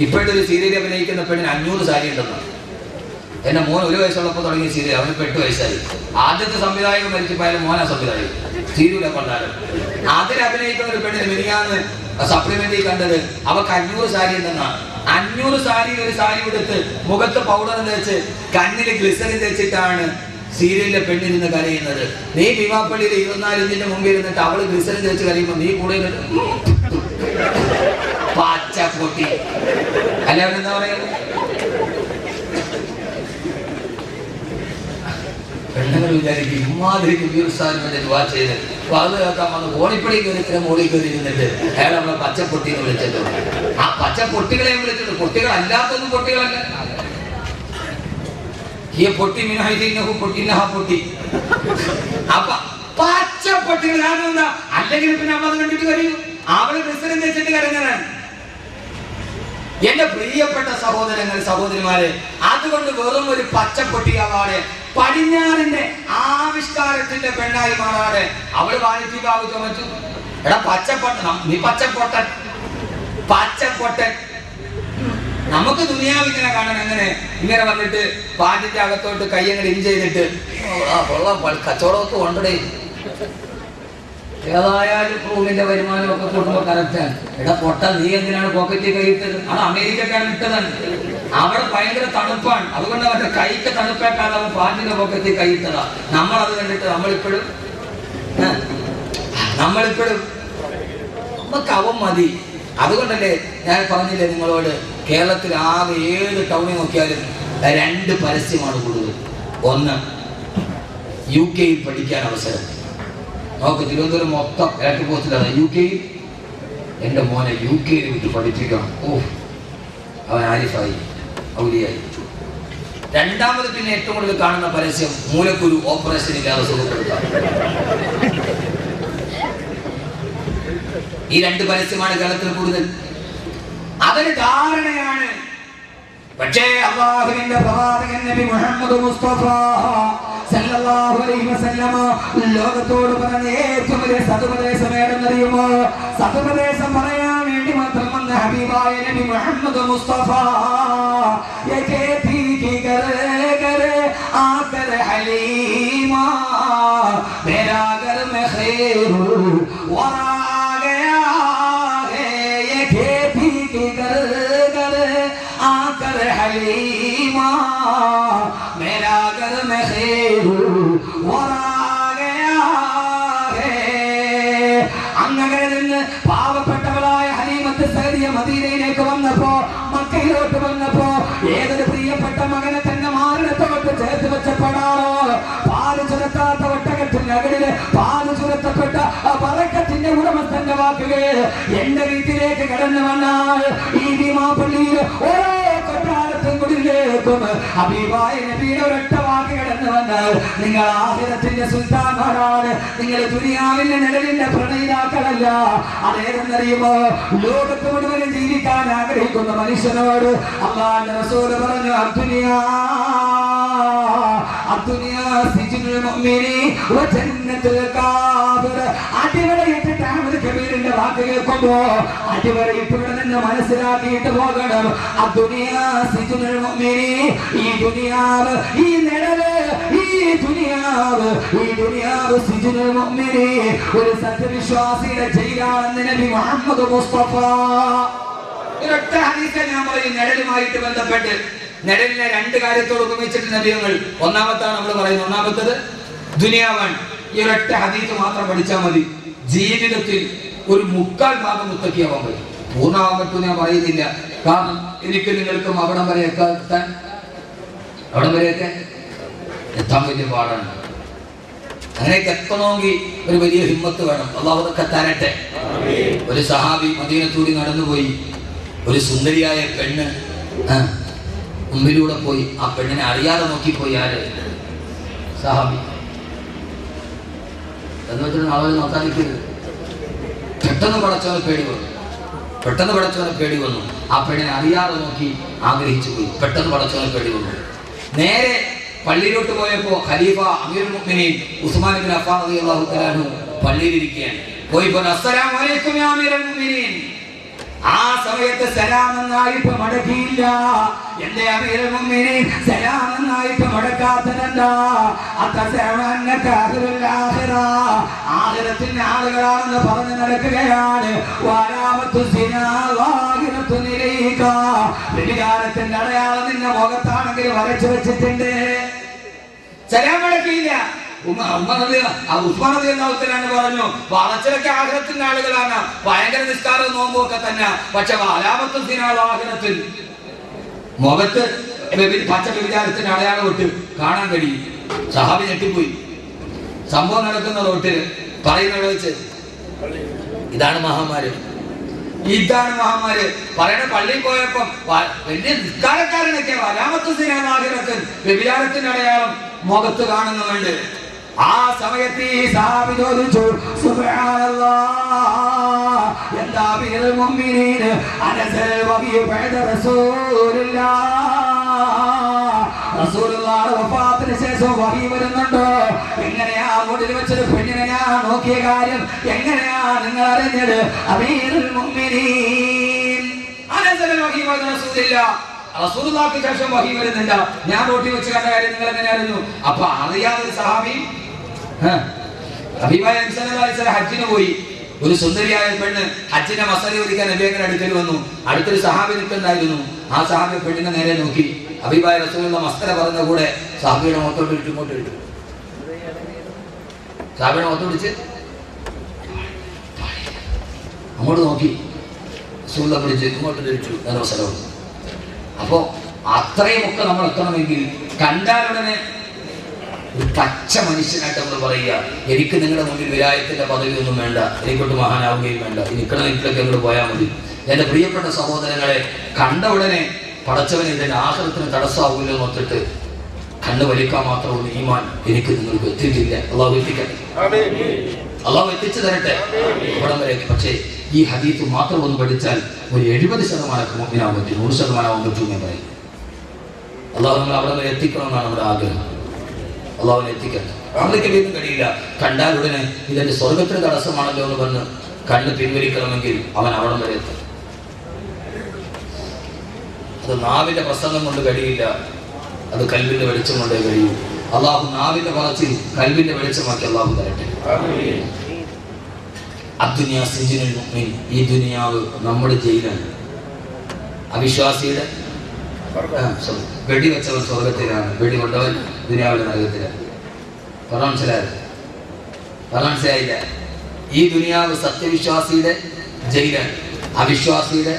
ഇപ്പോഴത്തെ ഒരു സീരിയൽ അഭിനയിക്കുന്ന പെണ്ണിന് 500 സാരി ഉണ്ടെന്ന്. എന്റെ മോൻ 1 വയസ്സുള്ളപ്പോൾ തുടങ്ങിയ സീരിയൽ, അവന് 8 വയസ്സായി. ആദ്യത്തെ സംവിധായകൻ മരിച്ചപ്പോയാലും മോനാ സംവിധായകൻ, സീരിയലെ കൊണ്ടാലും. അതിൽ അഭിനയിക്കുന്ന ഒരു പെണ്ണിന് മിനിയാന്ന് സപ്ലിമെന്റിൽ കണ്ടത് അവക്ക് 500 സാരി ഉണ്ടെന്നാണ്. 500 സാരി ഒരു സാരി എടുത്ത് മുഖത്ത് പൗഡർ തേച്ച് കണ്ണിൽ ഗ്ലിസറിൻ തേച്ചിട്ടാണ് സീരിയലിലെ പെണ്ണിരുന്ന് കരയുന്നത്. നീ ഭീമാപ്പള്ളിയിൽ 24 ഇഞ്ചിന്റെ മുമ്പിൽ ഇരുന്നിട്ട് അവള് ഗ്ലിസറിൻ തേച്ച് കരയുമ്പോ നീ കൂടെ പച്ച പൊട്ടി അല്ല, എന്താ പറയുന്നത്? പെണ്ണുങ്ങൾ വിചാരിക്കും ഇമാതിരിക്ക് വീർസാരിന്റെ ദുആ ചെയ്ത് അത് കേൾക്കാൻ വന്ന് ഓണിപ്പടി കയറി മോളിൽ കയറി ഇരുന്നിട്ട് അയാൾ നമ്മളെ പച്ചപ്പൊട്ടി എന്ന് വിളിച്ചിട്ടുണ്ട്. ആ പച്ച പൊട്ടികളെ വിളിച്ചിട്ടുണ്ട്, പൊട്ടികളല്ലാത്തൊന്നും പൊട്ടികളല്ല. ഈ പൊട്ടി മിനഹു പൊട്ടി പൊട്ടി അപ്പൊ പച്ച പൊട്ടികൾ അല്ലെങ്കിൽ പിന്നെ അമ്മ അത് കണ്ടിട്ട് കരയും. അവള് ക്രിസ്ത്യൻ വെച്ചിട്ട് കരഞ്ഞതാണ്. എന്റെ പ്രിയപ്പെട്ട സഹോദരങ്ങൾ സഹോദരിമാരെ, അതുകൊണ്ട് വെറും ഒരു പച്ചപ്പൊട്ടിയാവാതെ പടിഞ്ഞാറിന്റെ ആവിഷ്കാരത്തിന്റെ പെണ്ണായി മാറാതെ അവള് വാണിജ്യ ബാബു ചുമച്ചു. എടാ പച്ചപ്പൊട്ടൻ, നീ പച്ചപ്പൊട്ടൻ പച്ചപ്പൊട്ടൻ. നമുക്ക് ദുനിയാവിങ്ങനെ കാണാൻ എങ്ങനെ ഇങ്ങനെ വന്നിട്ട് പാട്ടിന്റെ അകത്തോട്ട് കയ്യങ്ങനെ ഇൻ ചെയ്തിട്ട് കച്ചവടമൊക്കെ കൊണ്ടേ. ഏതായാലും റൂമിന്റെ വരുമാനമൊക്കെ കൂടുമ്പോ കറക്റ്റാണ്. എടാ പൊട്ട, നീ എന്തിനാണ് പോക്കറ്റിൽ കൈയിട്ടത്? അത് അമേരിക്കക്കാണ് ഇട്ടതാണ്. അവിടെ ഭയങ്കര തണുപ്പാണ്, അതുകൊണ്ട് അവരുടെ കൈക്ക് തണുപ്പേക്കാതെ അവൻ പാട്ടിന്റെ പോക്കറ്റിൽ കൈയിട്ടതാ. നമ്മളത് കണ്ടിട്ട് നമ്മളിപ്പോഴും നമുക്ക് അവൻ മതി. അതുകൊണ്ടല്ലേ ഞാൻ പറഞ്ഞില്ലേ നിങ്ങളോട്, കേരളത്തിൽ ആകെ ഏത് ടൗണിൽ നോക്കിയാലും 2 പരസ്യമാണ് കൂടുതൽ. ഒന്ന്, UK പഠിക്കാൻ അവസരം. നോക്ക്, തിരുവനന്തപുരം മൊത്തം ഇലക്ട്രിക് പോസ്റ്റിലാണ് UK. എൻ്റെ മോനെ UK വിട്ട് പഠിപ്പിക്കണം. അവൻ ആരിഫായി, ഔലിയായി. രണ്ടാമത് പിന്നെ ഏറ്റവും കൂടുതൽ കാണുന്ന പരസ്യം മൂലക്കുരു ഓപ്പറേഷൻ ഇല്ലാതെ സുഖപ്പെടുത്താം. ഈ 2 പരസ്യമാണ് കേരളത്തിൽ കൂടുതൽ. അതൊരു ധാരണയാണ്. പക്ഷേ അല്ലാഹുവിന്റെ പ്രവാചകൻ നബി മുഹമ്മദ് മുസ്തഫ സല്ലല്ലാഹു അലൈഹി വസല്ലമ ലോകത്തോട് പറഞ്ഞ ഏറ്റവും വലിയ സതുപദേശം ഏതെന്നറിയുമോ? സതുപദേശം പറയാൻ വേണ്ടി മാത്രം വന്ന ഹബീബായ നബി മുഹമ്മദ് മുസ്തഫ ഹലീമാ മേരാ ഘർ മേ ഖൈറുൽ വറാ ഗയാ ഹേ യേ ഖേതി കി ഘർ ആകർ ഹലീമാ മേരാ ഘർ മേ ഖൈറുൽ വറാ ഗയാ ഹേ. അങ്ങനെ നിന്ന് പാവപ്പെട്ടവളായ ഹലീമത്ത് സഅദിയ മദീനയിലേക്ക് വന്നപ്പോ, മക്കയിലോട്ട് വന്നപ്പോ ഏതൊരു പ്രിയപ്പെട്ട മകനെ തന്നെ മാറിടത്തോട്ട് ചേർത്ത് വെച്ചപ്പെടാറോ, പാല് ചുരത്താത്ത ഒട്ടകത്തിന്റെ അകടില് പാല് ചുരത്തപ്പെട്ട പറക്കത്തിന്റെ ഉടമസ്ഥന്റെ വാക്കുകൾ എന്റെ വീട്ടിലേക്ക് കടന്നു വന്നാൽ ഈ ഭീമാപ്പള്ളിയിൽ ഓരോ കൊട്ടാരത്തും കുടിലേക്കും ഹബീബായ നബിയുടെ ഒരൊറ്റ വാക്ക് കടന്നു വന്നാൽ നിങ്ങൾ ആഖിറത്തിന്റെ സുൽത്താന്മാരാണ്, നിങ്ങൾ ദുനിയാവിന്റെ നിഴലിന്റെ പ്രണയിതാക്കളല്ല. അതേതെന്നറിയുമോ? ലോകത്ത് മുഴുവനും ജീവിക്കാൻ ആഗ്രഹിക്കുന്ന മനുഷ്യനോട് അല്ലാഹുവിന്റെ റസൂൽ പറഞ്ഞു, അടിവരയിട്ടിട്ട് അഹ്മദ് കബീറിന്റെ വാക്ക് കേൾക്കുമ്പോ അടിവരയിട്ട് ഇവിടെ നിന്ന് മനസ്സിലാക്കിയിട്ട് പോകണം. ഈ ദുനിയാവ്, ഈ നിഴല്, ഈ ദുനിയാവ് സിജുനുൽ മുഅ്മിനി, ഒരു സത്യവിശ്വാസിയുടെ ജയിലാണെന്ന് നബി മുഹമ്മദ് മുസ്തഫ. ഒരൊറ്റ ഹദീസ് ഞാൻ പറയും നിഴലുമായിട്ട് ബന്ധപ്പെട്ട്. നിഴലിനെ 2 കാര്യത്തോട് ഉപമിച്ചിട്ട് നബിയങ്ങൾ. ഒന്നാമത്താണ് നമ്മൾ പറയുന്നത്, ഒന്നാമത്തത് ദുനിയാവാണ്. ഈ ഒരൊറ്റ ഹദീസ് മാത്രം പഠിച്ചാൽ മതി, ജീവിതത്തിൽ ഒരു 3/4 ഭാഗം മുത്തക്കിയാവാൻ പറ്റും. പൂർണ്ണമാവാൻ പറ്റും ഞാൻ പറയുന്നില്ല, കാരണം എനിക്ക് നിങ്ങൾക്കും അവിടം വരെയൊക്കെ എത്താൻ വലിയ പാടാണ്. അങ്ങനെയൊക്കെ എത്തണമെങ്കിൽ ഒരു വലിയ ഹിമ്മത്ത് വേണം. അല്ലാഹു അതൊക്കെ തരട്ടെ. ഒരു സഹാബി മദീനത്തൂടി നടന്നുപോയി, ഒരു സുന്ദരിയായ പെണ്ണ് മുമ്പിലൂടെ പോയി. ആ പെണ്ണിനെ അറിയാതെ നോക്കിപ്പോയി. ആര്? സഹാബി. എന്ന് വെച്ചിട്ട് ആളുകൾ നോക്കാൻ നിൽക്കരുത്. പെട്ടെന്ന് പടച്ചവനെ പേടി വന്നു. ആ പെണ്ണിനെ അറിയാതെ നോക്കി ആഗ്രഹിച്ചു പോയി. പെട്ടെന്ന് പടച്ചവനെ പേടി വന്നു. നേരെ പള്ളിയിലോട്ട് പോയപ്പോ ഖലീഫ അമീറുൽ മുഅ്മിനീൻ ഉസ്മാൻ ഇബ്നു അഫ്ഫാൻ റളിയല്ലാഹു തആല അൻഹു പള്ളിയിലിരിക്കുകയാണ്. പോയിപ്പോ അസ്സലാമു അലൈക്കും യാ അമീറുൽ മുഅ്മിനീൻ. ആ സമയത്ത് സലാം എന്നായിട്ട് മടക്കിയില്ല. എന്റെ അമീറുൽ മുഅ്മിനീൻ സലാം എന്നായിട്ട് മടക്കാത്തതെന്താ? ആഖിറത്തിന്റെ ആളുകളാണെന്ന് പറഞ്ഞു നടക്കുകയാണ്. വ്യഭിചാരത്തിന്റെ അടയാളം നിന്റെ മുഖത്താണെങ്കിൽ വരച്ചു വെച്ചിട്ടുണ്ട്. സലാം മടക്കിയില്ല. പറഞ്ഞു വളച്ചലൊക്കെ ആഗ്രഹത്തിന്റെ ആളുകളാണ്, ഭയങ്കര നിസ്കാരവും നോമ്പും ഒക്കെ തന്നെ. പക്ഷെ ആഗ്രഹത്തിൽ മുഖത്ത് പച്ച വ്യഭിചാരത്തിന്റെ അടയാളം വിട്ട് കാണാൻ കഴിയും. സഹാബി ഞെട്ടിപ്പോയി. സംഭവം നടക്കുന്ന റോട്ടിൽ പറയുന്നത് വെച്ച് ഇതാണ് മഹാമാര്, ഇതാണ് മഹാമാര് പറയണ. പള്ളിയിൽ പോയപ്പോ വലിയ നിസ്കാരക്കാരനൊക്കെ ആഗ്രഹത്തിൽ വ്യഭിചാരത്തിന്റെ അടയാളം മുഖത്ത് കാണുന്നുണ്ട്. ആ സമയത്ത് ഈ സഹാബി ചോദിച്ചു, സുബ്ഹാനല്ലാഹ്, എന്താ അമീറുൽ മുഅ്മിനീൻ അനസൽ വബി ബഅദ റസൂലുള്ളാഹിയുടെ വഫാത്തിന് ശേഷം വഹി വരുന്നുണ്ടോ? എങ്ങനെയാ മുടിൽ വെച്ചൊരു പെണ്ണിനെ ഞാൻ നോക്കിയ കാര്യം എങ്ങനെയാ നിങ്ങൾ അറിഞ്ഞത്? അമീറുൽ മുഅ്മിനീൻ അനസൽ വബി ബഅദ റസൂലുള്ളാഹിക്ക് ശേഷം വഹി വരുന്നില്ല. ഞാൻ റോട്ടിൽ വെച്ച് കണ്ട കാര്യം നിങ്ങൾ എങ്ങനെ അറിഞ്ഞു? അപ്പൊ അറിയാതൊരു സഹാബി ഹജ്ജിന് പോയി. ഒരു സുന്ദരിയായ പെണ്ണ് ഹജ്ജിന്റെ മസല ഒരിക്കാൻ നബിയുടെ അടുക്കൽ വന്നു. അടുത്തൊരു സഹാബി നിൽക്കുന്നുണ്ടായിരുന്നു. ആ സഹാബി പെണ്ണിനെ നേരെ നോക്കി. ഹബീബായ റസൂലുള്ള മസ്തല പറഞ്ഞ കൂടെ സഹാബിയുടെ മുഖത്തോട്ട് ഇട്ടു, ഇങ്ങോട്ട് ഇട്ടു. സഹാബിയുടെ മുഖത്തോടിച്ച് അങ്ങോട്ട് നോക്കി. റസൂലുള്ള പിടിച്ച് ഇങ്ങോട്ട് ഇട്ടു. നല്ല സ്ഥലം. അപ്പോ അത്രയുമൊക്കെ നമ്മൾ എത്തണമെങ്കിൽ കണ്ടാലുടനെ ഒരു പച്ച മനുഷ്യനായിട്ട് നമ്മൾ പറയുക, എനിക്ക് നിങ്ങളുടെ മുന്നിൽ വിലായത്തിന്റെ പദവി ഒന്നും വേണ്ട, എനിക്കൊട്ട് മഹാനാവുകയും വേണ്ട, നിൽക്കണ നിൽക്കൊക്കെ അങ്ങോട്ട് പോയാൽ മതി. എന്റെ പ്രിയപ്പെട്ട സഹോദരങ്ങളെ, കണ്ട ഉടനെ പടച്ചവൻ ഇതിന്റെ ആഹൃതത്തിന് തടസ്സമാവില്ല എന്നൊത്തിട്ട് കണ്ണ് വലിക്കാൻ മാത്രമുള്ള ഈമാൻ എനിക്ക് നിങ്ങൾക്ക് എത്തിയിട്ടില്ല. അള്ളാഹു എത്തിക്കട്ടെ, അള്ളാഹു എത്തിച്ചു തരട്ടെ ഇവിടം വരെ. പക്ഷേ ഈ ഹദീസ് മാത്രം ഒന്ന് പഠിച്ചാൽ ഒരു 70% മുഅ്മിനാവാൻ പറ്റും, 100% പറ്റും എന്ന് പറയും. അള്ളാഹു നമ്മൾ അവിടെ വരെ എത്തിക്കണമെന്നാണ് നമ്മുടെ ആഗ്രഹം. അള്ളാഹുവിനെ എത്തിക്കട്ടെ. നമ്മൾക്ക് വീണ്ടും കഴിയില്ല. കണ്ടാൽ ഉടനെ ഇതെന്റെ സ്വർഗത്തിന് തടസ്സമാണല്ലോ എന്ന് പറഞ്ഞ് കണ്ണ് പിൻവലിക്കണമെങ്കിൽ അവൻ അവിടം വരെ എത്തും. അത് നാവിന്റെ പ്രസംഗം കൊണ്ട് കഴിയില്ല, അത് കൽബിന്റെ വെളിച്ചം കൊണ്ടേ കഴിയൂ. അള്ളാഹു നാവിന്റെ വളർച്ചയിൽ കൽബിന്റെ വെളിച്ചമാക്കി അള്ളാഹു തരട്ടെ. അദ്ദുനിയാ സിജ്നുൽ മുഅ്മിൻ, ഈ ദുനിയാവ് നമ്മുടെ ജയിലാണ്. അവിശ്വാസിയുടെ വെടിവെച്ചവൻ സ്വർഗത്തിലാണ്, വെടി കൊണ്ടവൻ ദുനിയാവിലെ നരകത്തിലാണ്. മനസ്സിലായില്ല? ഈ ദുനിയാവ് സത്യവിശ്വാസിയുടെ ജയിലാണ്, അവിശ്വാസിയുടെ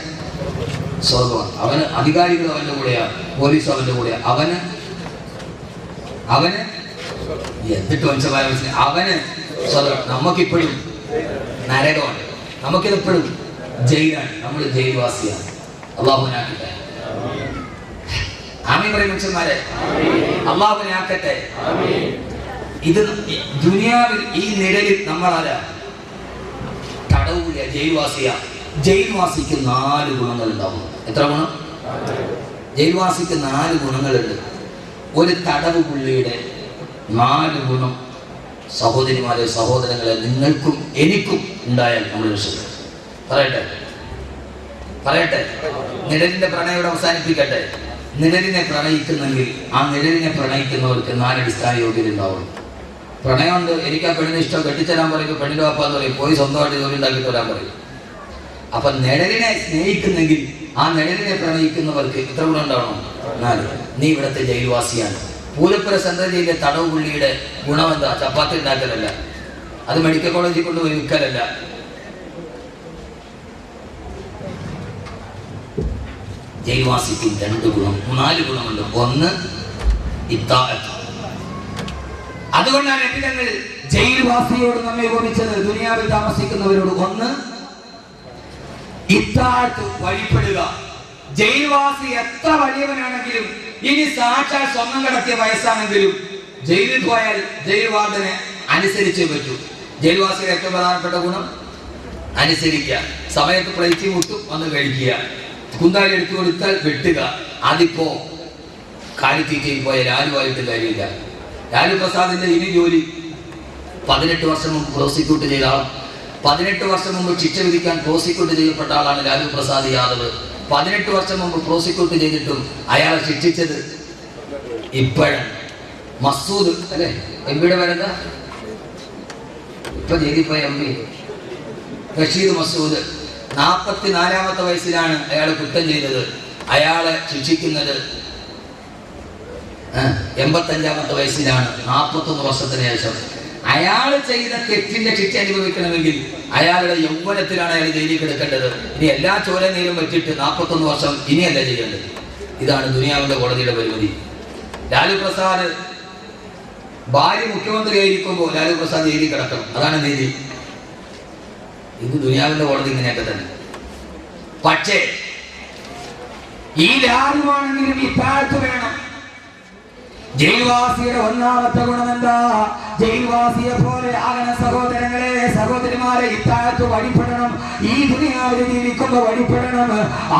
സ്വർഗമാണ്. അവന് അധികാരികൾ അവന്റെ കൂടെയാണ്, പോലീസ് അവന്റെ കൂടെയാണ്. അവന് എന്നിട്ട് വംശമായ അവന് സ്വർഗം. നമുക്കിപ്പോഴും നരകമാണ്, നമുക്കിതെപ്പോഴും ജയിലാണ്. നമ്മൾ ജയിൽവാസിയാണ്. അള്ളാഹുവിനാക്കട്ടെ. ആമീൻ പറയും മനുഷ്യന്മാരെ. അള്ളാഹുവിനെ ആക്കട്ടെ. ഇത് ദുനിയാവിൽ ഈ നിഴലിൽ നമ്മളാരാ? തടവില്ല, ജയിൽവാസിയാ. ജയിൽവാസിക്ക് 4 ഗുണങ്ങൾ ഉണ്ടാവും. എത്ര ഗുണം? ജയിൽവാസിക്ക് 4 ഗുണങ്ങളുണ്ട്. ഒരു തടവ് പുള്ളിയുടെ 4 ഗുണം സഹോദരിമാരെ, സഹോദരങ്ങളെ, നിങ്ങൾക്കും എനിക്കും ഉണ്ടായാൽ നമ്മൾ രക്ഷപ്പെടും. പറയട്ടെ. നിഴലിന്റെ പ്രണയോട് അവസാനിപ്പിക്കട്ടെ. നിഴലിനെ പ്രണയിക്കുന്നെങ്കിൽ ആ നിഴലിനെ പ്രണയിക്കുന്നവർക്ക് 4 അടിസ്ഥാന യോഗ്യത ഉണ്ടാവും. പ്രണയമുണ്ട്, എനിക്ക് ആ പെണ്ണിനെ ഇഷ്ടം, കെട്ടിച്ചേരാൻ പറയും, പെണ്ണിന്റെ വാപ്പാന്ന് പറയും, പോയി സ്വന്തമായിട്ട് ജോലി ഉണ്ടാക്കിയിട്ട് വരാൻ പറയും. അപ്പൊ നിഴലിനെ സ്നേഹിക്കുന്നെങ്കിൽ ആ നിഴലിനെ പ്രണയിക്കുന്നവർക്ക് എത്ര ഗുണം ഉണ്ടാവണം? 4. നീ ഇവിടുത്തെ ജയിൽവാസിയാണ്. പൂലപ്പുര സെൻട്രൽ ജയിലിലെ തടവ് പുള്ളിയുടെ ഗുണം എന്താ? ചപ്പാത്തി ഉണ്ടാക്കലല്ല, അത് മെഡിക്കൽ കോളേജിൽ കൊണ്ടുപോയി വിൽക്കലല്ല. ജയിൽവാസിക്ക് 2 ഗുണം, 4 ഗുണമുണ്ട്. 1 ഇത്താഅത്ത്. അതുകൊണ്ടാണ് എപ്പിതങ്ങൾ ജയിൽവാസിയോട് നമ്മെ ഉപമിച്ചത് ദുനിയാവിൽ താമസിക്കുന്നവരോട്. 1 ഇത്താഅത്ത്, വഴിപ്പെടുക. ജയിൽവാസി എത്ര വലിയവനാണെങ്കിലും, ഇനി സാക്ഷാൽ സ്വർണം കടത്തിയ വയസ്സാണെങ്കിലും ജയിലിൽ പോയാൽ ജയിൽ വാർഡനെ അനുസരിച്ചേ പറ്റൂ. ജയിൽവാസിയുടെ ഏറ്റവും പ്രധാനപ്പെട്ട ഗുണം അനുസരിക്കുക. സമയത്ത് പ്ലേറ്റ് മുട്ടും വന്ന് കഴിക്കുക, കുന്താലി എടുത്തു കൊടുത്താൽ വെട്ടുക. അതിപ്പോ കാലിത്തീറ്റയിൽ പോയ ലാലുവായിട്ട് കാര്യമില്ല. ലാലു പ്രസാദിന്റെ ഇനി ജോലി 18 വർഷം മുമ്പ് പ്രോസിക്യൂട്ട് ചെയ്ത ആൾ, 18 വർഷം മുമ്പ് ശിക്ഷ വിധിക്കാൻ പ്രോസിക്യൂട്ട് ചെയ്യപ്പെട്ട ആളാണ് ലാലു പ്രസാദ് യാദവ്. 18 വർഷം മുമ്പ് പ്രോസിക്യൂട്ട് ചെയ്തിട്ടും അയാളെ ശിക്ഷിച്ചത് ഇപ്പോഴും മസൂദ് അല്ലെ, എംപിയുടെ പേരെന്താ ഇപ്പൊ ജയിലിപ്പോയ എം പി റഷീദ് മസൂദ്, 44-ാമത്തെ വയസ്സിലാണ് അയാൾ കുറ്റം ചെയ്തത്. അയാളെ ശിക്ഷിക്കുന്നത് 85-ാമത്തെ വയസ്സിലാണ്, 41 വർഷത്തിന് ശേഷം. അയാൾ ചെയ്ത തെറ്റിന്റെ ശിക്ഷ അനുഭവിക്കണമെങ്കിൽ അയാളുടെ യൗവനത്തിലാണ് അയാൾ ജയിലിൽ കിടക്കേണ്ടത്. ഇനി എല്ലാ ചോരനീരും വെച്ചിട്ട് 41 വർഷം ഇനിയല്ല ചെയ്യേണ്ടത്. ഇതാണ് ദുനിയാവിന്റെ കോടതിയുടെ പരിമിതി. ലാലു പ്രസാദ് ഭാര്യ മുഖ്യമന്ത്രിയായിരിക്കുമ്പോൾ ലാലു പ്രസാദ് ജയിലിൽ കിടക്കണം, അതാണ് നീതി. ഇത് ദുനിയാവിന്റെ കോടതി ഇങ്ങനെയൊക്കെ തന്നെ. പക്ഷേ ഈ ലാലുവാണെങ്കിലും ഈ താഴ്ത്തു വേണം. ജയിൽവാസിയുടെ ഒന്നാമത്തെ ഗുണം എന്താ? ജയിൽവാസിയെ പോലെ ആകണ സഹോദരങ്ങളെ, സഹോദരിമാരെ, ഇത്താഴത്ത് വഴിപ്പെടണം. ഈ ദുനിയാവിൽ ജീവിക്കുമ്പോ വഴിപ്പെടണം.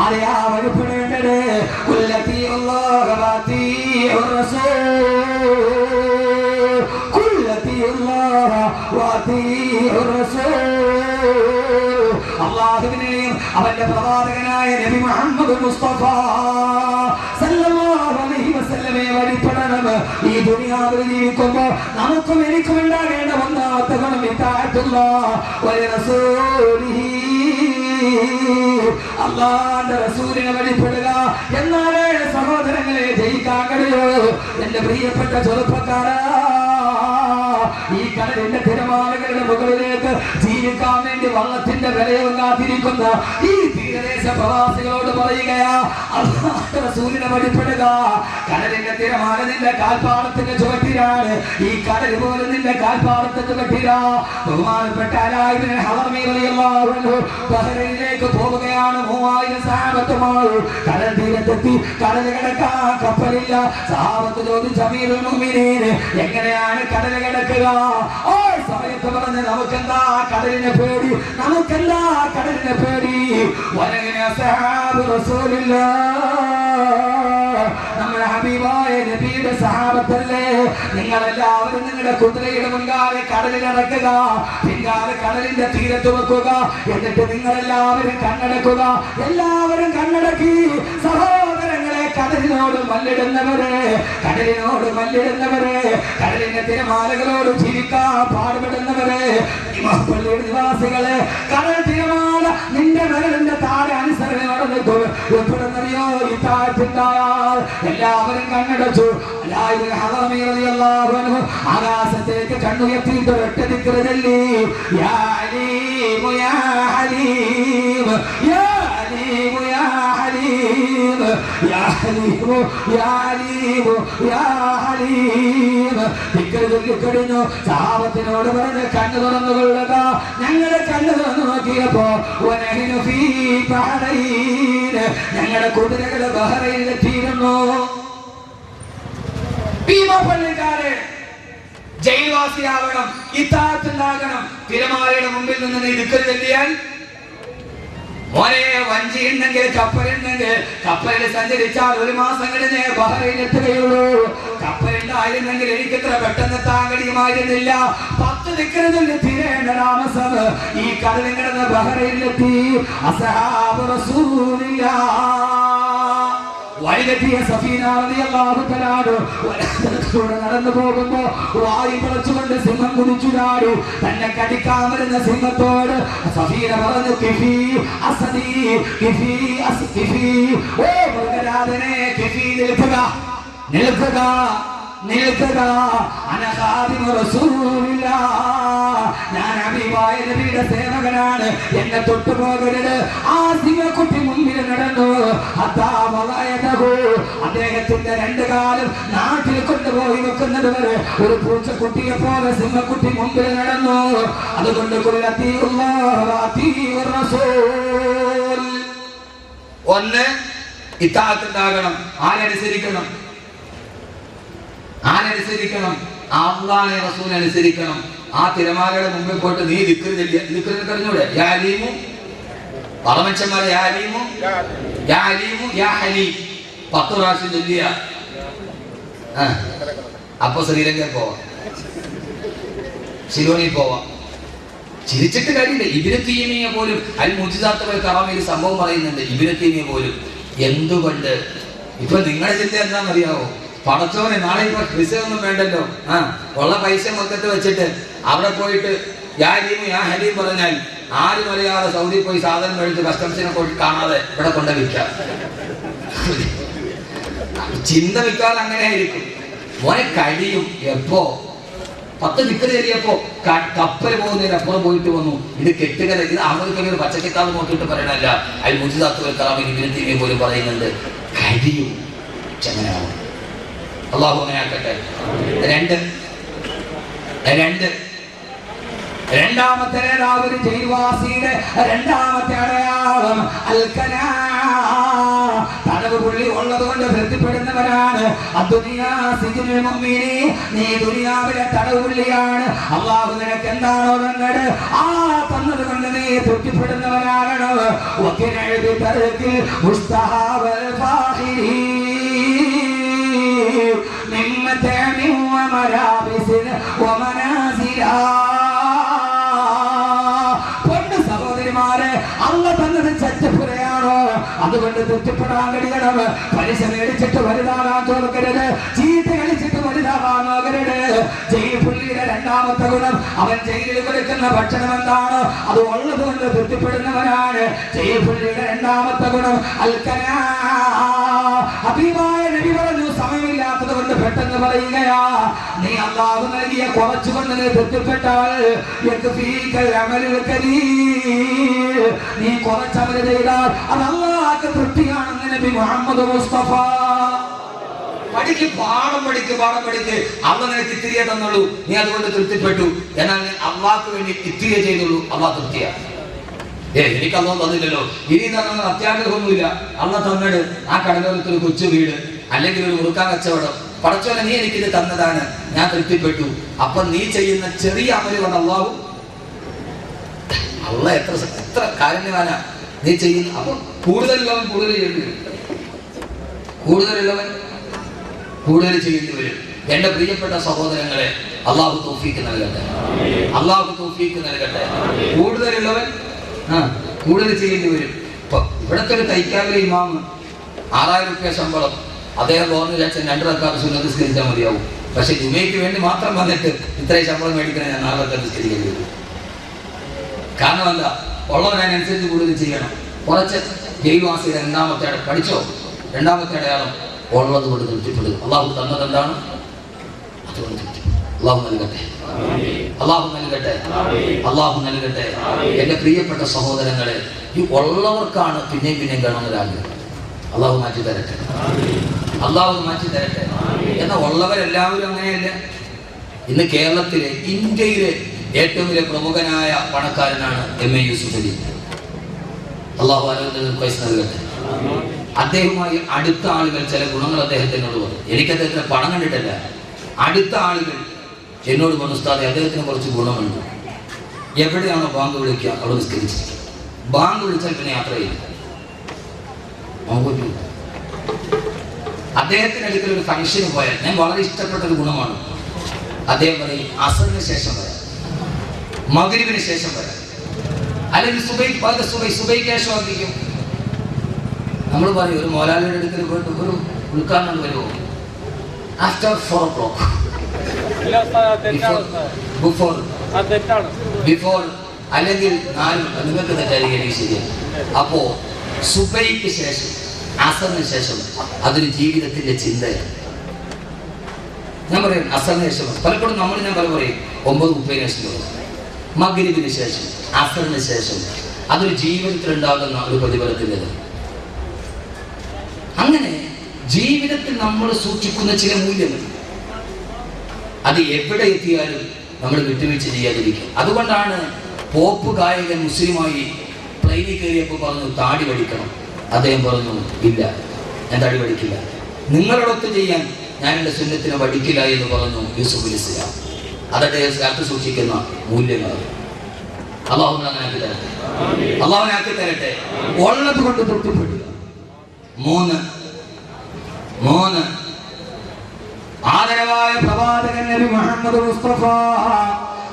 ആരെയാ വഴിപ്പെടേണ്ടത്? അല്ലാഹുവിനെയും അവന്റെ പ്രവാചകനായ നബി മുഹമ്മദ് മുസ്തഫ സല്ലല്ലാഹു അലൈഹി വസല്ലമയെ വഴിപ്പെടണം. ഈ ദുനിയാവിൽ ജീവിക്കുമ്പോ നമുക്കും എനിക്കും ഉണ്ടാകേണ്ട ഒന്നാമത്തെ ഗുണം ഇത്താഅത്തുല്ലാഹ് വ റസൂലിഹി, അല്ലാഹുവിന്റെ റസൂലിനെ വഴിപ്പെടുക. എന്നാലേ സഹോദരങ്ങളെ ജയിക്കാൻ കഴിയൂ. എന്റെ പ്രിയപ്പെട്ട ചെറുപ്പക്കാരാ, ഈ കടലിന്റെ തിരമാലകളുടെ മുകളിലേക്ക് ജീവിക്കാൻ വേണ്ടി വള്ളത്തിന്റെ വിലയും കാത്തിരിക്കുന്ന ഈ തീരദേശ പ്രവാസികളോട് പറയുകയാ, അല്ലാഹുവിന്റെ റസൂലിനെ വഴിപ്പെടുക. കടലിന്റെ തിരമാല നിന്റെ കാൽപ്പാടത്തിന്റെ ചുവട്ടിലാണ്. ഈ കടൽ പോലും നിന്റെ കാൽപ്പാടത്തിന്റെ ചുവട്ടിലാ. ബഹുമാനപ്പെട്ട അലായിബ്നു ഹളമി റളിയല്ലാഹു അൻഹു ബഹ്റൈനിലേക്ക് പോവുകയാണ്. 3000 സഹാബത്തുമായി കടൽ തീരത്തെത്തി. കടൽ കടക്കാൻ കപ്പലില്ല. സഹാബത്ത് ചോദിച്ചു, അമീറുൽ മുഅ്മിനീൻ, എങ്ങനെയാണ് കടൽ കടക്കുക? ഓ സമയത്ത് പറഞ്ഞ്, നമുക്കെന്താ കടലിനെ പേടി, നമുക്കെന്താ കടലിനെ പേടി? വലകിന സഹാബു റസൂലില്ലാഹ്, നമ്മുടെ ഹബീബായ നബിയുടെ സഹാബത്തല്ലേ. നിങ്ങളെല്ലാവരും നിങ്ങളുടെ കുതിരയുടെ മുൻകാലെ കടലിൽ ഇറക്കുക, പിൻകാലെ കടലിന്റെ തീരത്ത് വെക്കുക. എന്നിട്ട് നിങ്ങളെല്ലാവരും കണ്ണടക്കുക. എല്ലാവരും കണ്ണടക്കി. സഹോദരങ്ങളെ, കടലിനോട് മല്ലിടുന്നവരെ, കടലിനോട് മല്ലിടുന്നവരെ, കടലിന്റെ തിരമാലകളോട് ജീവിക്കാൻ പാടുപെടുന്നവരെ, പള്ളിയുടെ നിവാസികളെ, കടൽ തിരമാല നിന്റെ വിരലിന്റെ താഴെ അനുസരണയോടെ നിൽക്കും. എപ്പോഴെന്നറിയോ? ഈ താഴ്ത്തിണ്ടായാൽ എല്ലാവരും കണ്ണടച്ചു. ആകാശത്തേക്ക് കണ്ണുയർത്തിയിട്ട് ഒറ്റ ദിക്റ് ചൊല്ലി, യാ അലീമു യാ ഹലീം, യാ അലീമു യാ ഹലീം, യാ ഹലീമു യാ ഹലീമു യാ ഹലീം. ദിക്റ് ചൊല്ലിക്കഴിഞ്ഞു. സഹാബത്തിനോട് പറഞ്ഞ് കണ്ണു തുറന്നു കൊള്ളുക. ഞങ്ങളുടെ കണ്ണു തുറന്നു നോക്കിയപ്പോ വനഹിനു ഫീ ബഹ്റൈൻ, ഞങ്ങളുടെ കുതിരകള് ബഹ്റൈനിലെത്തിയിരുന്നു. പള്ളിക്കാരെ ജയിൽവാസിയാവണം, ഇത്താഅത്തുണ്ടാകണം. തിരമാലയുടെ മുമ്പിൽ നിന്ന് നീ ദിക്ർ ചൊല്ലിയാൽ, മോനെ വഞ്ചി ഉണ്ടെങ്കിൽ കപ്പലുണ്ടെങ്കിൽ കപ്പലിൽ സഞ്ചരിച്ചാൽ 1 മാസം കഴിഞ്ഞേ ബഹ്റൈനിലെത്തുകയുള്ളൂ. കപ്പലുണ്ടായിരുന്നെങ്കിൽ എനിക്കിത്ര പെട്ടെന്ന് എത്താൻ കഴിയുമായിരുന്നില്ല. 10 ദിക്ർ ചൊല്ലി തീരേണ്ട താമസം ഈ കടലിൽ കിടന്ന് ബഹ്റൈനിലെത്തി. അസ്ഹാബു റസൂലില്ലാഹ് വഴിതെറ്റിയ സഫീന റളിയല്ലാഹു തആല നടന്നു പോകുമ്പോ വായി പിളച്ചുകൊണ്ട് സിംഹം കുതിച്ചു ചാടി. തന്നെ കടിക്കാൻ വരുന്ന സിംഹത്തോട് സഫീന പറഞ്ഞു, കിഫി അസദി, കിഫി കിഫി, ഓ മൃഗരാജനെ, കിഫി നിൽക്കുക, നിൽക്കുക, നിൽക്കുക. അനഖാദിമു റസൂലില്ലാഹ്, ഞാൻ ഹബീബായ നബിയുടെ സേവകനാണ്, എന്നെ തൊട്ടുപോകരുത്. ആ സിംഹക്കുട്ടി മുമ്പിൽ നടന്നു. അദ്ദേഹത്തിന്റെ 2 കാലും നാട്ടിൽ കൊണ്ടുപോയി വെക്കുന്നത് വരെ ഒരു പൂച്ചക്കുട്ടിയെ പോലെ സിംഹക്കുട്ടി മുമ്പിൽ നടന്നു. അതുകൊണ്ട് ഒന്ന് ഇത്താഅത്തുണ്ടാകണം. ആരനുസരിക്കണം? ആരനുസരിക്കണം? അല്ലാഹുവിനെ റസൂൽ അനുസരിക്കണം. ആ തിരമാലയുടെ മുമ്പിൽ പോയിട്ട് നീ ദിക്ർ ചൊല്ലിയ, ദിക്ർ കഴിഞ്ഞൂടെ? യാ അലീമു, പറമച്ചന്മാരെ, യാ അലീമു യാ അലീമു യാ ഹലീം 10 പ്രാവശ്യം ചൊല്ലിയ അപ്പൊ ശ്രീലങ്കയിൽ പോവാം, സിലോണിൽ പോവാം. ചിരിച്ചിട്ട് കാര്യമില്ല. ഇബ്നു തൈമിയ്യ പോലും അൽ മുഅ്ജിസാത്തുൽ കറാമയിൽ സംഭവം പറയുന്നുണ്ട്. ഇബ്നു തൈമിയ്യ പോലും എന്തുകൊണ്ട് ഇപ്പൊ നിങ്ങളുടെ ചിന്ത എന്താണെന്നറിയാവോ? പടച്ചോനെ നാളെ ഇപ്പൊ വിസ ഒന്നും വേണ്ടല്ലോ, ഉള്ള പൈസ മൊത്തത്ത് വെച്ചിട്ട് അവിടെ പോയിട്ട് യാ ഹലീം പറഞ്ഞാൽ ആരും അറിയാതെ സൗദി പോയി സാധനം മേടിച്ച് കസ്റ്റംസിനെ കാണാതെ ഇവിടെ കൊണ്ട് വിൽക്കാം. ചിന്ത വിൽക്കാതെ അങ്ങനെ ആയിരിക്കും. മോനെ കഴിയും. എപ്പോ 10 ദിക്കറ് കയറിയപ്പോ കപ്പൽ പോകുന്നതിന് അപ്പുറം പോയിട്ട് വന്നു. ഇത് കെട്ടുകഥ, ഇത് അമൃതക്കൽ പച്ചക്കെട്ടാന്ന് നോക്കിയിട്ട് പറയണല്ല. അൽ മുഅ്ജിസാത്തുൽ കറാമയിൽ ഇബ്നു തൈമിയ്യ പോലും പറയുന്നുണ്ട് കഴിയും. ചങ്ങനാവും. അല്ലാഹു അങ്ങനെ ആക്കട്ടെ. രണ്ടാമത്തെ നേതാവ് ജയിൽവാസിയുടെ രണ്ടാമത്തെ അടയാളം അൽക്കനാ, തടവ് പുള്ളി ഉള്ളത് കൊണ്ട് തൃപ്തിപ്പെടുന്നവരാണ്. നീ ദുനിയാവിലെ തടവ് പുള്ളിയാണ്. അള്ളാഹു നിനക്ക് എന്താണോ തന്നത് ആ തന്നത് കൊണ്ട് നീ തൃപ്തിപ്പെടുന്നവരാകണം. സഹോദരിമാരെ, അള്ള തന്നത് ചറ്റപ്പുരയാണോ? അതുകൊണ്ട് തൃപ്തിപ്പെടാൻ കഴിയണം. പലിശ മേടിച്ചിട്ട് വലുതാകാൻ തോൽക്കരുത്, ചീത്ത കളിച്ചിട്ട് വലുതാകാൻ നോക്കരുത്. ജയിൽ പുള്ളിയുടെ രണ്ടാമത്തെ ഗുണം, അവൻ ജയിലിൽ കൊടുക്കുന്ന ഭക്ഷണം എന്താണ് അത് ഉള്ളത് കൊണ്ട് തൃപ്തിപ്പെടുന്നവനാണ്. ജയിൽ പുള്ളിയുടെ രണ്ടാമത്തെ ഗുണം അൽക്കനാ. ഹബീബായ നബി പറഞ്ഞു, സമയമില്ലാത്തത് കൊണ്ട് പെട്ടെന്ന് പറയുകയാ, നീ അല്ലാഹു നൽകിയ കുറച്ചുകൊണ്ട് നീ തൃപ്തിപ്പെട്ടാൽ നീ കുറച്ചമൽ ചെയ്താൽ അത് അല്ലാഹുവിന്റെ തൃപ്തിയാണെന്ന് നബി മുഹമ്മദ് മുസ്തഫ. പാഠം പഠിക്ക്. അള്ള നിനക്ക് ഇത്തിരിയെ തന്നുള്ളൂ, നീ അതുകൊണ്ട് തൃപ്തിപ്പെട്ടു. എന്നാൽ അള്ളാഹ്ക്ക് വേണ്ടി ഇത്തിരിയെ ചെയ്തുള്ളൂ, അള്ളാഹ് തൃപ്തിയാ. എനിക്ക് അതൊന്നും തന്നില്ലല്ലോ, ഇനി തന്നെ അത്യാഗ്രഹമൊന്നുമില്ല. അള്ള തന്നിട് ആ കടലോരത്തിൽ ഒരു കൊച്ചു വീട്, അല്ലെങ്കിൽ ഒരു മുറുക്കാൻ കച്ചവടം. പടച്ചോനെ നീ എനിക്കിത് തന്നതാണ്, ഞാൻ തൃപ്തിപ്പെട്ടു. അപ്പൊ നീ ചെയ്യുന്ന ചെറിയ അമല് കൊണ്ട് അള്ളാഹു എത്ര കാരുണ്യവാനാ നീ ചെയ്യുന്നു. അപ്പൊ കൂടുതലുള്ളവൻ കൂടുതൽ ചെയ്യേണ്ടി വരും, കൂടുതൽ ചെയ്യേണ്ടി വരും. എന്റെ പ്രിയപ്പെട്ട സഹോദരങ്ങളെ, അള്ളാഹു തൗഫീഖ് നൽകട്ടെ. കൂടുതലുള്ളവൻ കൂടുതൽ ചെയ്യേണ്ടി വരും. ഇപ്പൊ ഇവിടത്തെ ഒരു തൈക്കാവിലെ ഇമാമ് 6000 രൂപ ശമ്പളം, അദ്ദേഹം ഗവർണർ വിചാരിച്ച 2 റക്അത്ത് സുന്നത്ത് നിസ്കരിച്ചാൽ മതിയാവും. പക്ഷെ ജുമയ്ക്ക് വേണ്ടി മാത്രം വന്നിട്ട് ഇത്രയും ശമ്പളം മേടിക്കണേ, ഞാൻ 4 റക്അത്ത് നിസ്കരിക്കേണ്ടി വരും. കാരണം എന്താ? ഉള്ളവനനുസരിച്ച് കൂടുതൽ ചെയ്യണം. കുറച്ച് ജയിൽവാസിയുടെ രണ്ടാമത്തെ അടയാളം ഉള്ളത് കൊണ്ട് തൃപ്തിപ്പെടുക. അള്ളാഹു തന്നത് എന്താണ് അതുകൊണ്ട് അള്ളാഹു നൽകട്ടെ. എന്റെ പ്രിയപ്പെട്ട സഹോദരങ്ങളെ, ഈ ഉള്ളവർക്കാണ് പിന്നെയും കാണുന്നൊരാഗ്രഹം. അള്ളാഹു മാറ്റി തരട്ടെ. എന്നാൽ ഉള്ളവരെല്ലാവരും അങ്ങനെയല്ല. ഇന്ന് കേരളത്തിലെ, ഇന്ത്യയിലെ ഏറ്റവും വലിയ പ്രമുഖനായ പണക്കാരനാണ് MA യൂസുഫ് അലി. അള്ളാഹു പൈസ നൽകട്ടെ. അദ്ദേഹവുമായി അടുത്ത ആളുകൾ ചില ഗുണങ്ങൾ അദ്ദേഹത്തിനോട് പറഞ്ഞു. എനിക്ക് അദ്ദേഹത്തിന് പണം കണ്ടിട്ടല്ല, അടുത്ത ആളുകൾ എന്നോട് പറഞ്ഞു, ഉസ്താദേ അദ്ദേഹത്തിന് കുറച്ച് ഗുണമുണ്ട്. എവിടെയാണോ ബാങ്ക് വിളിക്കുക അവിടെ നിസ്കരിച്ചിരിക്കുക. ബാങ്ക് വിളിച്ചാൽ പിന്നെ യാത്ര ചെയ്യും. അദ്ദേഹത്തിന് അടുക്കൽ ഒരു ഫംഗ്ഷന് പോയാൽ ഞാൻ വളരെ ഇഷ്ടപ്പെട്ട ഒരു ഗുണമാണ്. അദ്ദേഹം പറയും അസറിന് ശേഷം വരാം, മഗ്രിബിന് ശേഷം വരാം, അല്ലെങ്കിൽ സുബൈക്ക് ശേഷം ആക്കിക്കും. നമ്മൾ പറയും ഒരു മോലാലിയുടെ അടുക്കൽ പോയിട്ട് ഒരു ഉൾക്കാരണം വരുമോ? ആഫ്റ്റർ 4 o'clock, ബിഫോർ അല്ലെങ്കിൽ 4, നിങ്ങൾക്ക് തെറ്റായിരിക്കും ശരിയാണ്. അപ്പോ സുബൈക്ക് ശേഷം, അസറിന് ശേഷം അതൊരു ജീവിതത്തിന്റെ ചിന്തയാണ്. ഞാൻ പറയും അസറിന് ശേഷം, പലപ്പോഴും ഞാൻ പറയും 9:30 ശേഷം, മഗ്രിബിന് ശേഷം, അസറിന് ശേഷം അതൊരു ജീവിതത്തിൽ ഉണ്ടാകുന്ന ഒരു പ്രതിഫലത്തിൻ്റെത്. അങ്ങനെ ജീവിതത്തിൽ നമ്മൾ സൂക്ഷിക്കുന്ന ചില മൂല്യങ്ങൾ അത് എവിടെ എത്തിയാലും നമ്മൾ വിട്ടുവീഴ്ച ചെയ്യാതിരിക്കും. അതുകൊണ്ടാണ് പോപ്പ് ഗായകൻ മുസ്ലിമായി പ്ലെയിനിൽ കയറിയപ്പോൾ പറഞ്ഞു താടി വടിക്കണം. അദ്ദേഹം പറഞ്ഞു ഇല്ല, ഞാൻ താടി വടിക്കില്ല. നിങ്ങളോടൊത്ത് ചെയ്യാൻ ഞാൻ എൻ്റെ സുന്നത്തിനെ വടിക്കില്ല എന്ന് പറഞ്ഞു യൂസുഫ് അലി ഇസ്ലാം. അതൊക്കെ കാത്തു സൂക്ഷിക്കുന്ന മൂല്യങ്ങൾ. അള്ളാഹുവിനെ ആക്കി തരട്ടെ. ഉള്ളത് കൊണ്ട് തൃപ്തിപ്പെടുക. 3 ആദരവായ പ്രവാചകൻ നബി മുഹമ്മദ് മുസ്തഫ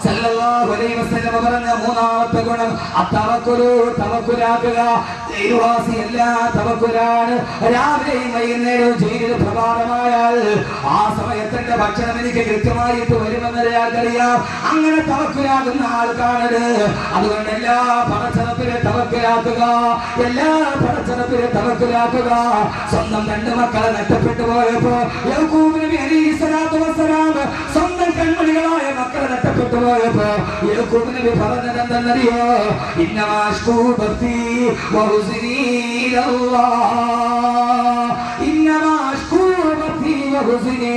സല്ലല്ലാഹു അലൈഹി വസല്ലം പറഞ്ഞ മൂന്നാമത്തെ ഗുണം അത്തവക്കുലു, തവക്കുലാക്കുക. ജയിൽവാസി എല്ലാ തവക്കുലാണ്. രാവിലെയും വൈകുന്നേരവും ജയിലിൽ പ്രഭാതമായാൽ ആ സമയത്തിന്റെ ഭക്ഷണം എനിക്ക് കൃത്യമായിട്ട് വരുമെന്ന് അറിയാം. അങ്ങനെ തവക്കുലാകുന്ന ആൾക്കാണത്. അതുകൊണ്ട് എല്ലാ പടച്ചറപ്പിലെ തവക്കുലാക്കുക, എല്ലാ പടച്ചറപ്പിലെ തവക്കുലാക്കുക. സ്വന്തം രണ്ട് മക്കളെ നഷ്ടപ്പെട്ടു പോയപ്പോ യാക്കൂബ് നബി അലൈഹിസ്സലാത്തു വസ്സലാം സ്വന്തം കൺമണികളായ മക്കളെ നഷ്ടപ്പെട്ടു പോയപ്പോ യാക്കൂബ് നബി പറഞ്ഞത് എന്തെന്നറിയോ? ഇന്നമാ അശ്കൂ ബത്തി വഹുസ്നി ഇലല്ലാഹ്, ഇന്നമാ അശ്കൂ ബത്തി വഹുസ്നി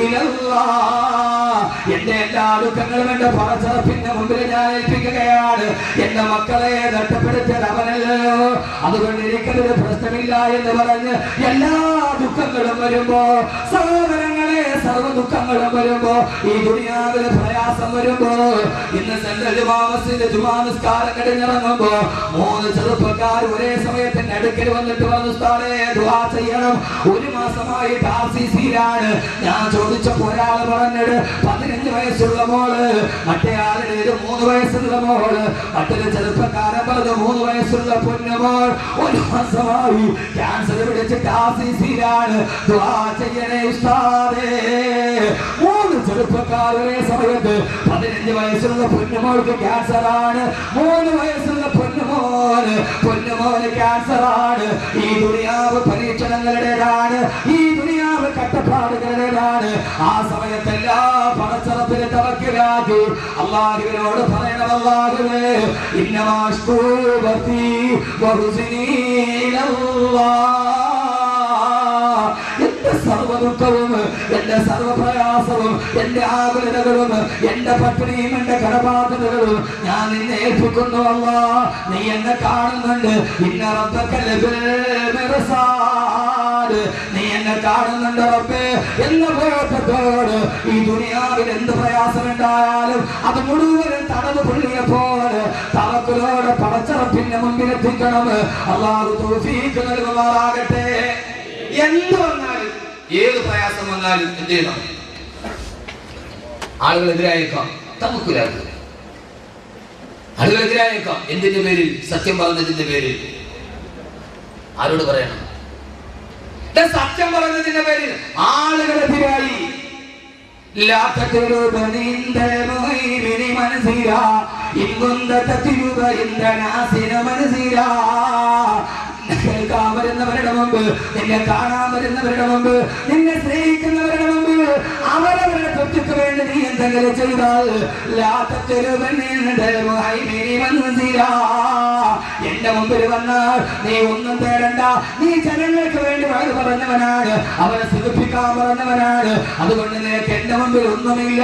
ഇലല്ലാഹ്. എന്റെ എല്ലാ ദുഃഖങ്ങളും എന്റെ പടച്ചറപ്പിന്റെ മുമ്പിൽ ഞാൻ ഏൽപ്പിക്കുകയാണ്. എന്റെ മക്കളെ നഷ്ടപ്പെടുത്തിയത് അവനല്ലോ, അതുകൊണ്ട് എനിക്കതൊരു പ്രശ്നമില്ല എന്ന് പറഞ്ഞ് എല്ലാ ദുഃഖങ്ങളും വരുമ്പോ, സഹോദരങ്ങളെ സർവ്വ ദുഃഖങ്ങളും വരുമ്പോ, ഈ ദുനിയാവിലെ പ്രയാസം വരുമ്പോ, ഇന്ന് സെൻട്രൽ ജുമാ മസ്ജിദ് ജുമാ നിസ്കാരം കഴിഞ്ഞിറങ്ങുമ്പോ 3 ചെറുപ്പക്കാർ ഒരേ സമയത്തിന്റെ അടുക്കൽ വന്നിട്ട് പറഞ്ഞു, ഉസ്താദേ ദുആ ചെയ്യണം. 1 മാസമായിട്ട് RCCയിലാണ്. ഞാൻ ചോദിച്ചപ്പോ ഒരാൾ പറഞ്ഞത് 15 വയസ്സുള്ള മോള്, മറ്റേ ആളുടെ 3 വയസ്സുള്ള മോള്, മറ്റൊരു ചെറുപ്പക്കാരൻ പറഞ്ഞു 3 വയസ്സുള്ള പൊന്നുമോൾ 1 മാസമായി ക്യാൻസർ പിടിച്ചിട്ട് RCCയിലാണ്. ദുആ ചെയ്യണേ ഉസ്താദേ. 3 ചെറുപ്പക്കാർ ഒരേ സമയത്ത് 15 വയസ്സുള്ള പൊന്നുമോൾക്ക് ക്യാൻസർ ആണ്, 3 വയസ്സുള്ള പൊന്നുമോന് ക്യാൻസർ ആണ്. ഈ ദുനിയാവ് പരീക്ഷണങ്ങളുടേതാണ്, ഈ ദുനിയാവ് കഷ്ടപ്പാടുകളുടേതാണ്. ആ സമയത്തെല്ലാം പടച്ചറപ്പിൽ തവക്കലാക്കി അല്ലാഹുവിനോട് പറയണം, അല്ലാഹുവേ ഇന്നമാ അശ്കൂ ബത്തി വഹുസ്നി ഇലല്ലാഹ്. എന്റെ സർവ്വ ദുഃഖവും, എന്റെ സർവ്വ പ്രയാസവും, എന്റെ ആകുലതകളും, എന്റെ പട്ടിണിയും, എന്റെ കടബാധ്യതകളും ഞാൻ നിന്നെ ഏൽപ്പിക്കുന്നു. അല്ലാഹ് നീ എന്നെ കാണുന്നുണ്ട്. ഇന്ന റബ്ബക ലബിൽ മിർസാദ്, നീ എന്നെ കാണുന്നുണ്ട് റബ്ബേ എന്ന ബോധത്തോട് ഈ ദുനിയാവിൽ എന്ത് പ്രയാസമുണ്ടായാലും അത് മുഴുവനും തടവ് പുള്ളിയെപ്പോലെ തവക്കുലോടെ പടച്ചറപ്പിന്റെ മുമ്പിൽ എത്തിക്കണം. അല്ലാഹു തൗഫീഖ് നൽകുമാറാകട്ടെ. എന്ത് വന്നാലും, ഏത് പ്രയാസം വന്നാലും എന്ത് ചെയ്യണം? ആളുകൾ എതിരായേക്കാം, തവക്കുലാക്കുക. ആളുകൾ എതിരായേക്കാം. എന്തിന്റെ പേരിൽ? സത്യം പറഞ്ഞതിന്റെ പേരിൽ. ആരോട് പറയണം? സത്യം പറഞ്ഞതിന്റെ പേരിൽ ആളുകളെതിരായി. കേൾക്കാൻ വരുന്നവരുടെ മുമ്പ്, നിന്നെ കാണാൻ വരുന്നവരുടെ മുമ്പ്, നിന്നെ സ്നേഹിക്കുന്നവരുടെ മുമ്പ് അവരവരുടെ തൊട്ടിക്ക് വേണ്ടി നീ എന്തെങ്കിലും ചെയ്താൽ എന്റെ മുമ്പിൽ വന്നാൽ നീ ഒന്നും തേടണ്ട. നീ ജനങ്ങൾക്ക് വേണ്ടി വഴി പറഞ്ഞവനാണ്, അവരെ സുഖിപ്പിക്കാൻ പറഞ്ഞവനാണ്. അതുകൊണ്ട് നിനക്ക് എന്റെ മുമ്പിൽ ഒന്നുമില്ല.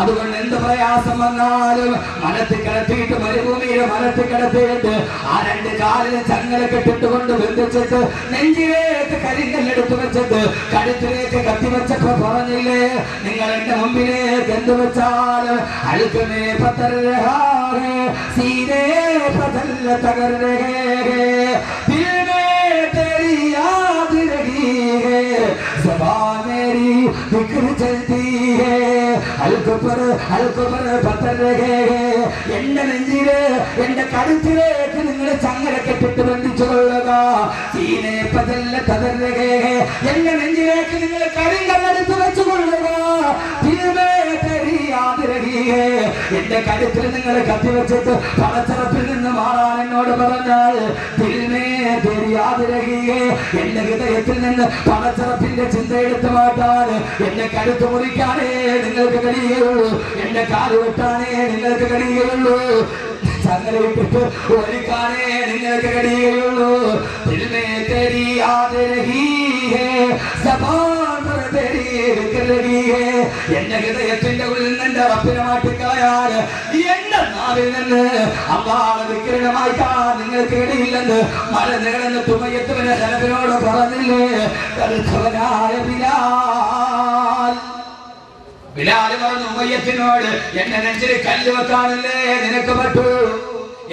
അതുകൊണ്ട് എന്ത് പ്രയാസം വന്നാലും മലത്തിൽ കിടത്തിയിട്ട്, മരുഭൂമിയിൽ മലത്തിൽ കിടത്തിയിട്ട് ആ 2 കാലിൽ ചങ്ങല കെട്ടിട്ടുകൊണ്ട് ബന്ധിച്ചിട്ട് നെഞ്ചിലേക്ക് കരിങ്കല്ലെടുത്ത് വെച്ചിട്ട് കഴുത്തിലേക്ക് കത്തിവെച്ചപ്പോ പറഞ്ഞില്ലേ, നിങ്ങൾ എന്റെ മുമ്പിലേക്ക് എന്ത് വെച്ചാൽ അൽക്കമേ പത്തൽ സീനേ പതൽ തകർ ദിൽ മേ तेरी याद रही है, ज़बान मेरी जिक्र चलती है, हल्क पर पत्थर रहे. എന്റെ നെഞ്ചില്, എന്റെ കഴുത്തിലേക്ക് നിങ്ങൾ ചങ്ങല കെട്ടിട്ട് ബന്ധിച്ചു കൊള്ളുക. സീനെ പതല്ല തകർരഹേ, എന്റെ നെഞ്ചിലേക്ക് നിങ്ങൾ കരിങ്കല്ലെടുത്ത് വെച്ചു കൊള്ളുക. എന്റെ കഴുത്തിൽ നിങ്ങൾ കത്തിവെച്ചിട്ട് പടച്ചറപ്പിൽ നിന്ന് മാറാൻ എന്നോട് പറഞ്ഞാൽ എന്റെ ഹൃദയത്തിൽ നിന്ന് പടച്ചറപ്പിന്റെ ചിന്ത എടുത്ത് മാറ്റാൻ, എന്റെ കഴുത്ത് മുറിക്കാനേ നിങ്ങൾക്ക് കഴിയുള്ളൂ, എന്റെ കാല് വെട്ടാനേ നിങ്ങൾക്ക് കഴിയുള്ളൂ, ചങ്ങലയിട്ടിട്ട് ഒലിക്കാനേ നിങ്ങൾക്ക് കഴിയുള്ളൂ. എന്റെ ഹൃദയത്തിന്റെ ഉള്ളിൽ നിന്ന് റബ്ബിനെ മാറ്റിക്കളയാൻ, എന്റെ നാവിൽ നിന്ന് അല്ലാഹുവിനെ ദിക്റിനെ മാറ്റാൻ നിങ്ങൾക്ക് ഇടയില്ലെന്ന് മല നീളുന്ന തുമയത്തുവിനെ ഹലബിനോട് പറഞ്ഞില്ലേ? കരുത്തവനായ ബിലാൽ പറഞ്ഞു ഉമയ്യത്തിനോട്, എന്റെ നെഞ്ചിൽ കല്ല് വെക്കാനല്ലേ നിനക്ക് പറ്റൂ,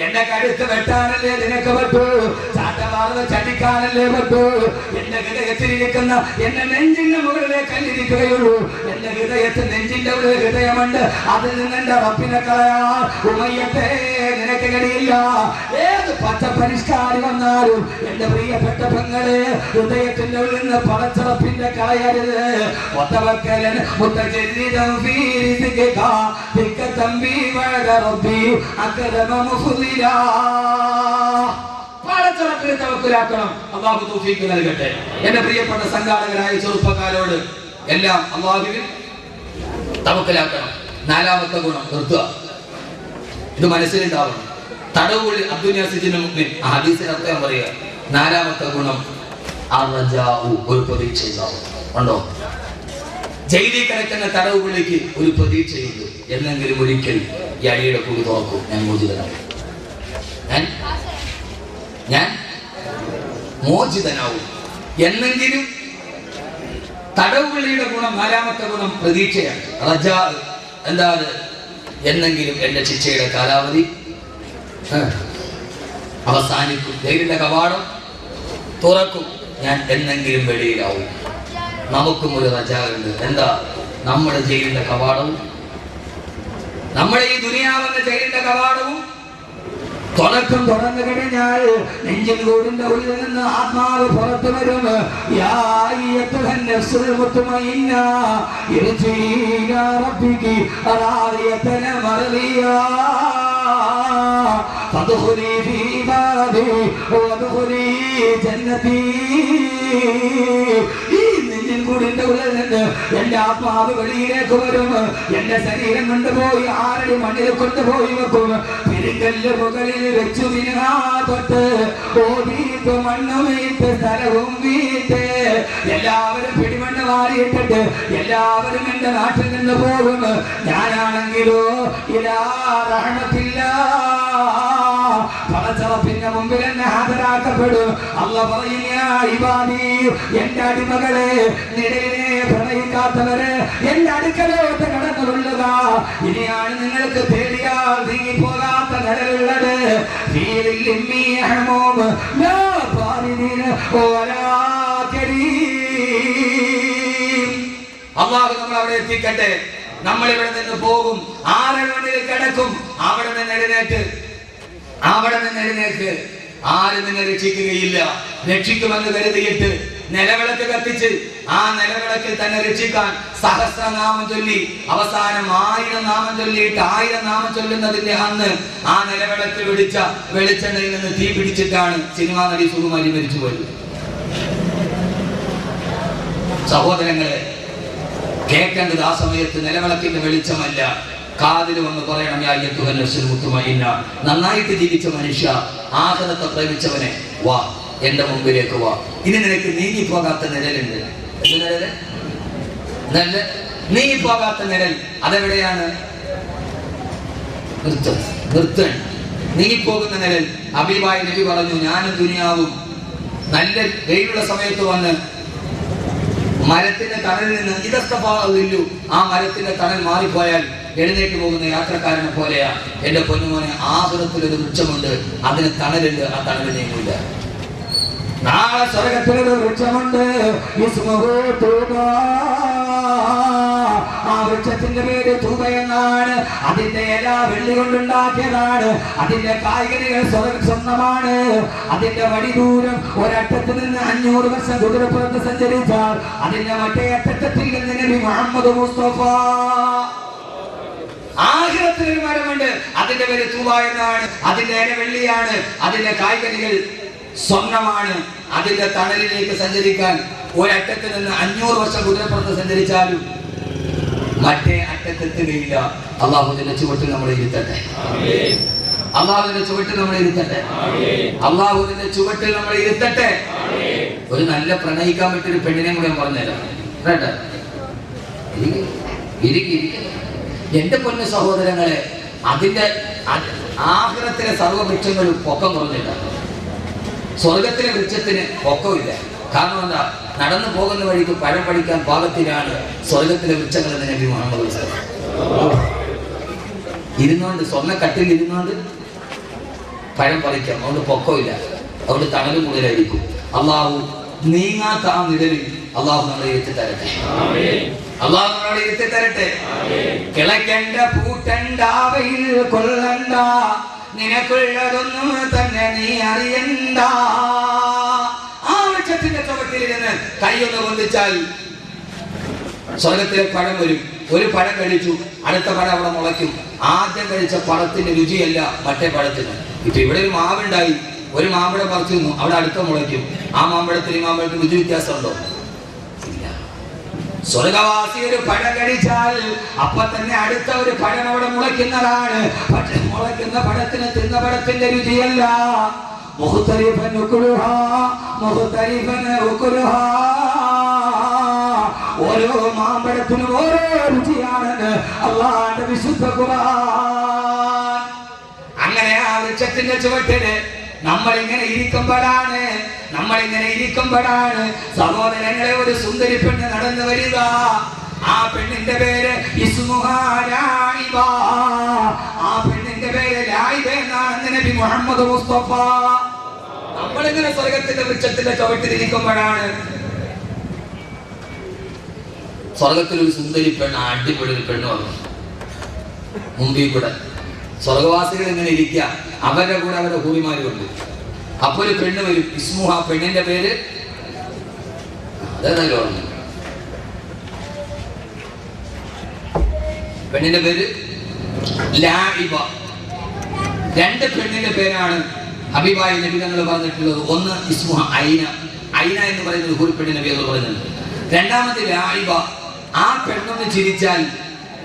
എന്റെ കഴുത്ത് വെട്ടാനല്ലേ നിനക്ക് പറ്റൂ, ചാട്ടവാ സാറിന് ചതിക്കാനല്ലേ പറ്റൂ. എന്റെ ഹൃദയത്തിലിരിക്കുന്ന എന്റെ നെഞ്ചിന്റെ മുകളിലെ കല്ലിരിക്കുകയുള്ളൂ. എന്റെ ഹൃദയത്തിൽ നെഞ്ചിന്റെ ഒരു ഹൃദയമുണ്ട്. അതിൽ നിന്ന് എന്റെ റബ്ബിനെ കളയാൻ ഉമയ്യത്തെ നിനക്ക് കഴിയില്ല. ഏത് പച്ച പരിഷ്കാരി വന്നാലും എന്റെ പ്രിയപ്പെട്ട പെങ്ങളെ ഹൃദയത്തിന്റെ ഉള്ളിൽ നിന്ന് പടച്ചറപ്പിന്റെ കളയരുത്. മുത്തവക്കലൻ മുത്തജദ്ദിദൻ ഫീ റിസ്ഖിക തിക തംബി വഅദ റബ്ബി അക്രമ മുഫ്ദിലാ. പടച്ചറപ്പിനെ തവക്കുലാക്കണം. അല്ലാഹു തൗഫീഖ് നൽകട്ടെ. എന്റെ പ്രിയപ്പെട്ട സംഘാടകരായ ചെറുപ്പക്കാരോട് എല്ലാം അല്ലാഹുവിൽ തവക്കുലാക്കണം. നാലാമത്തെ ഗുണം നിർത്തുക. ഇത് മനസ്സിലുണ്ടാവണം. തടവുകളിൽ അബ്ദുനിയാസിന്റെ മുഖ്മിൻ ഹദീസിന്റെ അർത്ഥം പറയുക. നാലാമത്തെ ഗുണം അർജാഉ, ഒരു പ്രതീക്ഷ ഉണ്ടാവും. ഉണ്ടോ? ജയിലിൽ കിടക്കുന്ന തടവുകളിലേക്ക് ഒരു പ്രതീക്ഷയുണ്ട്. എന്നെങ്കിലും ഒരിക്കൽ ഈ അടിയുടെ കൂടി തുറക്കും, ഞാൻ മോചിതനാവും, ഞാൻ മോചിതനാവും. എന്നെങ്കിലും തടവുകളിയുടെ ഗുണം, നാലാമത്തെ ഗുണം പ്രതീക്ഷയാണ്. റജാ എന്താണ്? എന്നെങ്കിലും എന്റെ ശിക്ഷയുടെ കാലാവധി അവസാനിക്കും, ജയിലിന്റെ കവാടം തുറക്കും, ഞാൻ എന്നെങ്കിലും വെളിയിലാവും. നമുക്കും ഒരു റജാ ഉണ്ട്. എന്താ? നമ്മുടെ ജയിലിന്റെ കവാടവും, നമ്മുടെ ഈ ദുനിയാവെന്ന ജയിലിന്റെ കവാടവും തുറന്നു കഴിഞ്ഞാൽ നെഞ്ചിൻ കൂടിന്റെ ഉള്ളിൽ നിന്ന് ആത്മാവ് പുറത്തു വരും. യാ അയ്യത്തുഹൻ നഫ്സുൽ മുത്മഇന്ന ഇർജി ഇലാ റബ്ബികി റാദിയതൻ മർദിയാ ഫദ്ഖുലി ഫീ ഇബാദി വദ്ഖുലി ജന്നതി. കൂടിന്റെ ഉള്ളിൽ നിന്ന് എന്റെ ആത്മാവ് വെളിയിലേക്ക് വരും. എന്റെ ശരീരം കൊണ്ടുപോയി 6 അടി മണ്ണിൽ കൊണ്ടുപോയി വെക്കും. പെരുങ്കല്ല് മുകളിൽ വെച്ചു തൊട്ട് ഓടിയിട്ട് മണ്ണ് വീട്ട് സ്ഥലവും വീട്ട് എല്ലാവരും പിടിമണ്ണ് മാറിയിട്ടിട്ട് എല്ലാവരും എന്റെ നാട്ടിൽ നിന്ന് പോകും. ഞാനാണെങ്കിലോ ഇലാ റഹ്മത്തില്ലാ, പടച്ചറപ്പിന്റെ മുമ്പിൽ എന്നെ ഹാജരാക്കപ്പെടും. അല്ലാഹു പറയും, യാ ഇബാദി, എന്റെ അടിമകളെ, നിഴലിനെ പ്രണയിക്കാത്തവര് എന്റെ അടുക്കലോട്ട് കടന്നുകൊള്ളുക. ഇനിയാണ് നിങ്ങൾക്ക് തേടിയാൽ നീങ്ങിപ്പോകാത്ത നിഴലുള്ളത്. അല്ലാഹു നമ്മൾ അവിടെ എത്തിക്കട്ടെ. നമ്മൾ ഇവിടെ നിന്ന് പോകും, 6 മണിയിൽ കിടക്കും. അവിടെ നിന്ന് എഴുന്നേറ്റ് ആരും നിന്നെ രക്ഷിക്കുകയില്ല. രക്ഷിക്കുമെന്ന് കരുതിയിട്ട് നിലവിളക്ക് കത്തിച്ച് ആ നിലവിളക്കിൽ തന്നെ രക്ഷിക്കാൻ സഹസ്രനാമം ചൊല്ലി അവസാനം 1000 നാമം ചൊല്ലിയിട്ട് 1000 നാമം ചൊല്ലുന്നതിന്റെ അന്ന് ആ നിലവിളക്കിൽ പിടിച്ച വെളിച്ചെണ്ണയിൽ നിന്ന് തീ പിടിച്ചിട്ടാണ് സിനിമാ നടി സുകുമാരി മരിച്ചുപോയത്. സഹോദരങ്ങളെ, കേൾക്കേണ്ടത് ആ സമയത്ത് നിലവിളക്കിന്റെ വെളിച്ചമല്ല, കാതിൽ വന്ന് പറയണം, യാ അയ്യത്തുഹൻ നഫ്സുൽ മുത്മഇന്ന. നന്നായിട്ട് ജീവിച്ച മനുഷ്യ, ആഖിറത്തെ പ്രേമിച്ചവനെ, വാ എന്റെ മുമ്പിലേക്ക് വാ. ഇനി നിനക്ക് നീങ്ങിപ്പോകാത്ത നിഴലുണ്ട്. നീങ്ങിപ്പോകാത്ത നിഴൽ അതെവിടെയാണ്? നിർത്തൻ. നീങ്ങിപ്പോകുന്ന നിഴൽ. ഹബീബായ നബി പറഞ്ഞു, ഞാനും ദുനിയാവും നല്ല വെയിലുള്ള സമയത്ത് വന്ന് മരത്തിന്റെ തണലിൽ നിന്ന് ഇതസ്തഫാഇല്ലു, ആ മരത്തിന്റെ തണൽ മാറിപ്പോയാൽ എഴുന്നേറ്റ് പോകുന്ന യാത്രക്കാരനെ പോലെയാ. എന്റെ പൊന്നുമോനെ, ആഖിറത്തിലൊരു വൃക്ഷമുണ്ട്, അതിന് തണലുണ്ട്, ആ തണൽ നീങ്ങില്ല. നാളെ സ്വർഗത്തിലൊരു വൃക്ഷമുണ്ട്, ആ വൃക്ഷത്തിന്റെ പേര് തൂബ എന്നാണ്. അതിന്റെ ഇല വെള്ളി കൊണ്ടുണ്ടാക്കിയതാണ്. അതിന്റെ കായ്കനികൾ സ്വന്തമാണ്. അതിന്റെ വടി ദൂരം ഒരറ്റത്ത് നിന്ന് 500 വർഷം കുതിരപ്പുറത്ത് സഞ്ചരിച്ചാൽ അതിന്റെ മറ്റേ അറ്റത്തിൽ നിന്ന് നബി മുഹമ്മദ് മുസ്തഫ. ആഖിറത്തിലൊരു മരമുണ്ട്, അതിന്റെ പേര് തൂബ എന്നാണ്. അതിന്റെ ഇല വെള്ളിയാണ്, അതിന്റെ കായ്കനികൾ സ്വർണ്ണമാണ്. അതിന്റെ തണലിലേക്ക് സഞ്ചരിക്കാൻ ഒരറ്റത്ത് നിന്ന് 500 വർഷം കുതിരപ്പുറത്ത് സഞ്ചരിച്ചാലും മറ്റേ അറ്റത്തെത്തുകയില്ല. അള്ളാഹുവിന്റെ ചുവട്ടിൽ നമ്മളെ ഇരുത്തട്ടെ. അള്ളാഹുവിന്റെ ചുവട്ടിൽ നമ്മളെ ഇരുത്തട്ടെ. അള്ളാഹുവിന്റെ ചുവട്ടിൽ നമ്മളെ ഇരുത്തട്ടെ. ഒരു നല്ല പ്രണയിക്കാൻ പറ്റിയൊരു പെണ്ണിനെ കൂടെ പറഞ്ഞുതരാം കേട്ടോ. എന്റെ പൊന്നു സഹോദരങ്ങളെ, അതിന്റെ ആഖിറത്തിലെ സർവ്വവൃക്ഷങ്ങളും പൊക്കം കുറഞ്ഞില്ല. സ്വർഗത്തിലെ വൃക്ഷത്തിന് പൊക്കമില്ല. കാരണം എന്താ? നടന്നു പോകുന്ന വഴിക്ക് പഴം പഠിക്കാൻ പാകത്തിലാണ് സ്വർഗത്തിലെ വൃക്ഷങ്ങൾ എന്ന് നബി മുഹമ്മദ് ഇരുന്നുകൊണ്ട്, സ്വർണ്ണ കട്ടിൽ ഇരുന്നുകൊണ്ട് പഴം പറിക്കാം. അതുകൊണ്ട് പൊക്കമില്ല. അവിടെ തണല് കൂടുതലായിരിക്കും. അള്ളാഹു നീങ്ങാത്ത ആ നിഴലിൽ അള്ളാഹു നമ്മളെ എത്തിത്തരട്ടെ. അള്ളാഹു നമ്മളെ എത്തിത്തരട്ടെ. കിളയ്ക്കണ്ട പൂട്ടണ്ട വെയിൽ കൊള്ളണ്ട, നിനക്കുള്ളതൊന്നും തന്നെ നീ അറിയണ്ട. ആ വൃക്ഷത്തിന്റെ ചുവട്ടിലിരുന്ന് കൈയൊന്ന് പൊന്തിച്ചാൽ സ്വർഗത്തിലെ പഴം വരും. ഒരു പഴം കഴിച്ചു, അടുത്ത പഴം അവിടെ മുളയ്ക്കും. ആദ്യം കഴിച്ച പഴത്തിന്റെ രുചിയല്ല മറ്റേ പഴത്തിന്. ഇപ്പൊ ഇവിടെ ഒരു മാവുണ്ടായി, ഒരു മാമ്പഴം പറിച്ചു നിന്നു, അവിടെ അടുത്ത മുളയ്ക്കും. ആ മാമ്പഴത്തിന് ഈ മാമ്പഴത്തിന് രുചി വ്യത്യാസമുണ്ടോ? ഇല്ല. സ്വർഗവാസി ഒരു പഴം കഴിച്ചാൽ അപ്പൊ തന്നെ അടുത്ത ഒരു പഴം അവിടെ മുളയ്ക്കുന്നതാണ്. പക്ഷെ മുളയ്ക്കുന്ന പഴത്തിന് തിന്ന പഴത്തിന്റെ രുചിയല്ല. മുഖ്തലിഫൻ ഉക്ലുഹാ, മുഖ്തലിഫൻ ഉക്ലുഹാ. ഓരോ മാമ്പഴത്തിനും ഓരോ രുചിയാണെന്ന് അല്ലാഹുവിന്റെ വിശുദ്ധ ഖുർആൻ. അങ്ങനെ ആ വൃക്ഷത്തിന്റെ ചുവട്ടില് നമ്മളിങ്ങനെ ഇരിക്കുമ്പോഴാണ് സഹോദരങ്ങളെ ഒരു സുന്ദരി പെണ്ണ് നടന്നു വരിക. ആ പെണ്ണിന്റെ പേര് ഇസ്മുഹാ ലായിബ. ആ പെണ്ണിന്റെ പേര് ലായിബ എന്നാണ് നബി മുഹമ്മദ് മുസ്തഫ. നമ്മളിങ്ങനെ സ്വർഗത്തിന്റെ വൃക്ഷത്തിന്റെ ചുവട്ടിലിരിക്കുമ്പോഴാണ് സ്വർഗത്തിൽ ഒരു സുന്ദരി പെണ്ണ്, അടിപൊളി ഒരു പെണ്ണ് വന്നു മുമ്പിൽ കൂടെ. സ്വർഗവാസികൾ ഇങ്ങനെ ഇരിക്കുക, അവരുടെ കൂടെ അവരുടെ ഹൂറിമാരുണ്ട്. അപ്പൊ ഒരു പെണ്ണ് വരും, ഇസ്മുഹ. പെണ്ണിന്റെ പേര് അതേതായാലും ഓർമ്മ. പെണ്ണിന്റെ പേര് ലായിബ. രണ്ട് പെണ്ണിന്റെ പേരാണ് ഹബീബായ നബി തങ്ങൾ പറഞ്ഞിട്ടുള്ളത്. ഒന്ന് ഇസ്മുഹ ഐന. ഐന എന്ന് പറയുന്ന ഒരു പെണ്ണിന്റെ പേര് പറയുന്നുണ്ട്. രണ്ടാമത്തെ ലായിബ. ആ പെണ്ണൊന്ന് ചിരിച്ചാൽ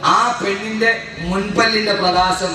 ആ പെണ്ണിന്റെ മുൻപല്ലിന്റെ പ്രകാശം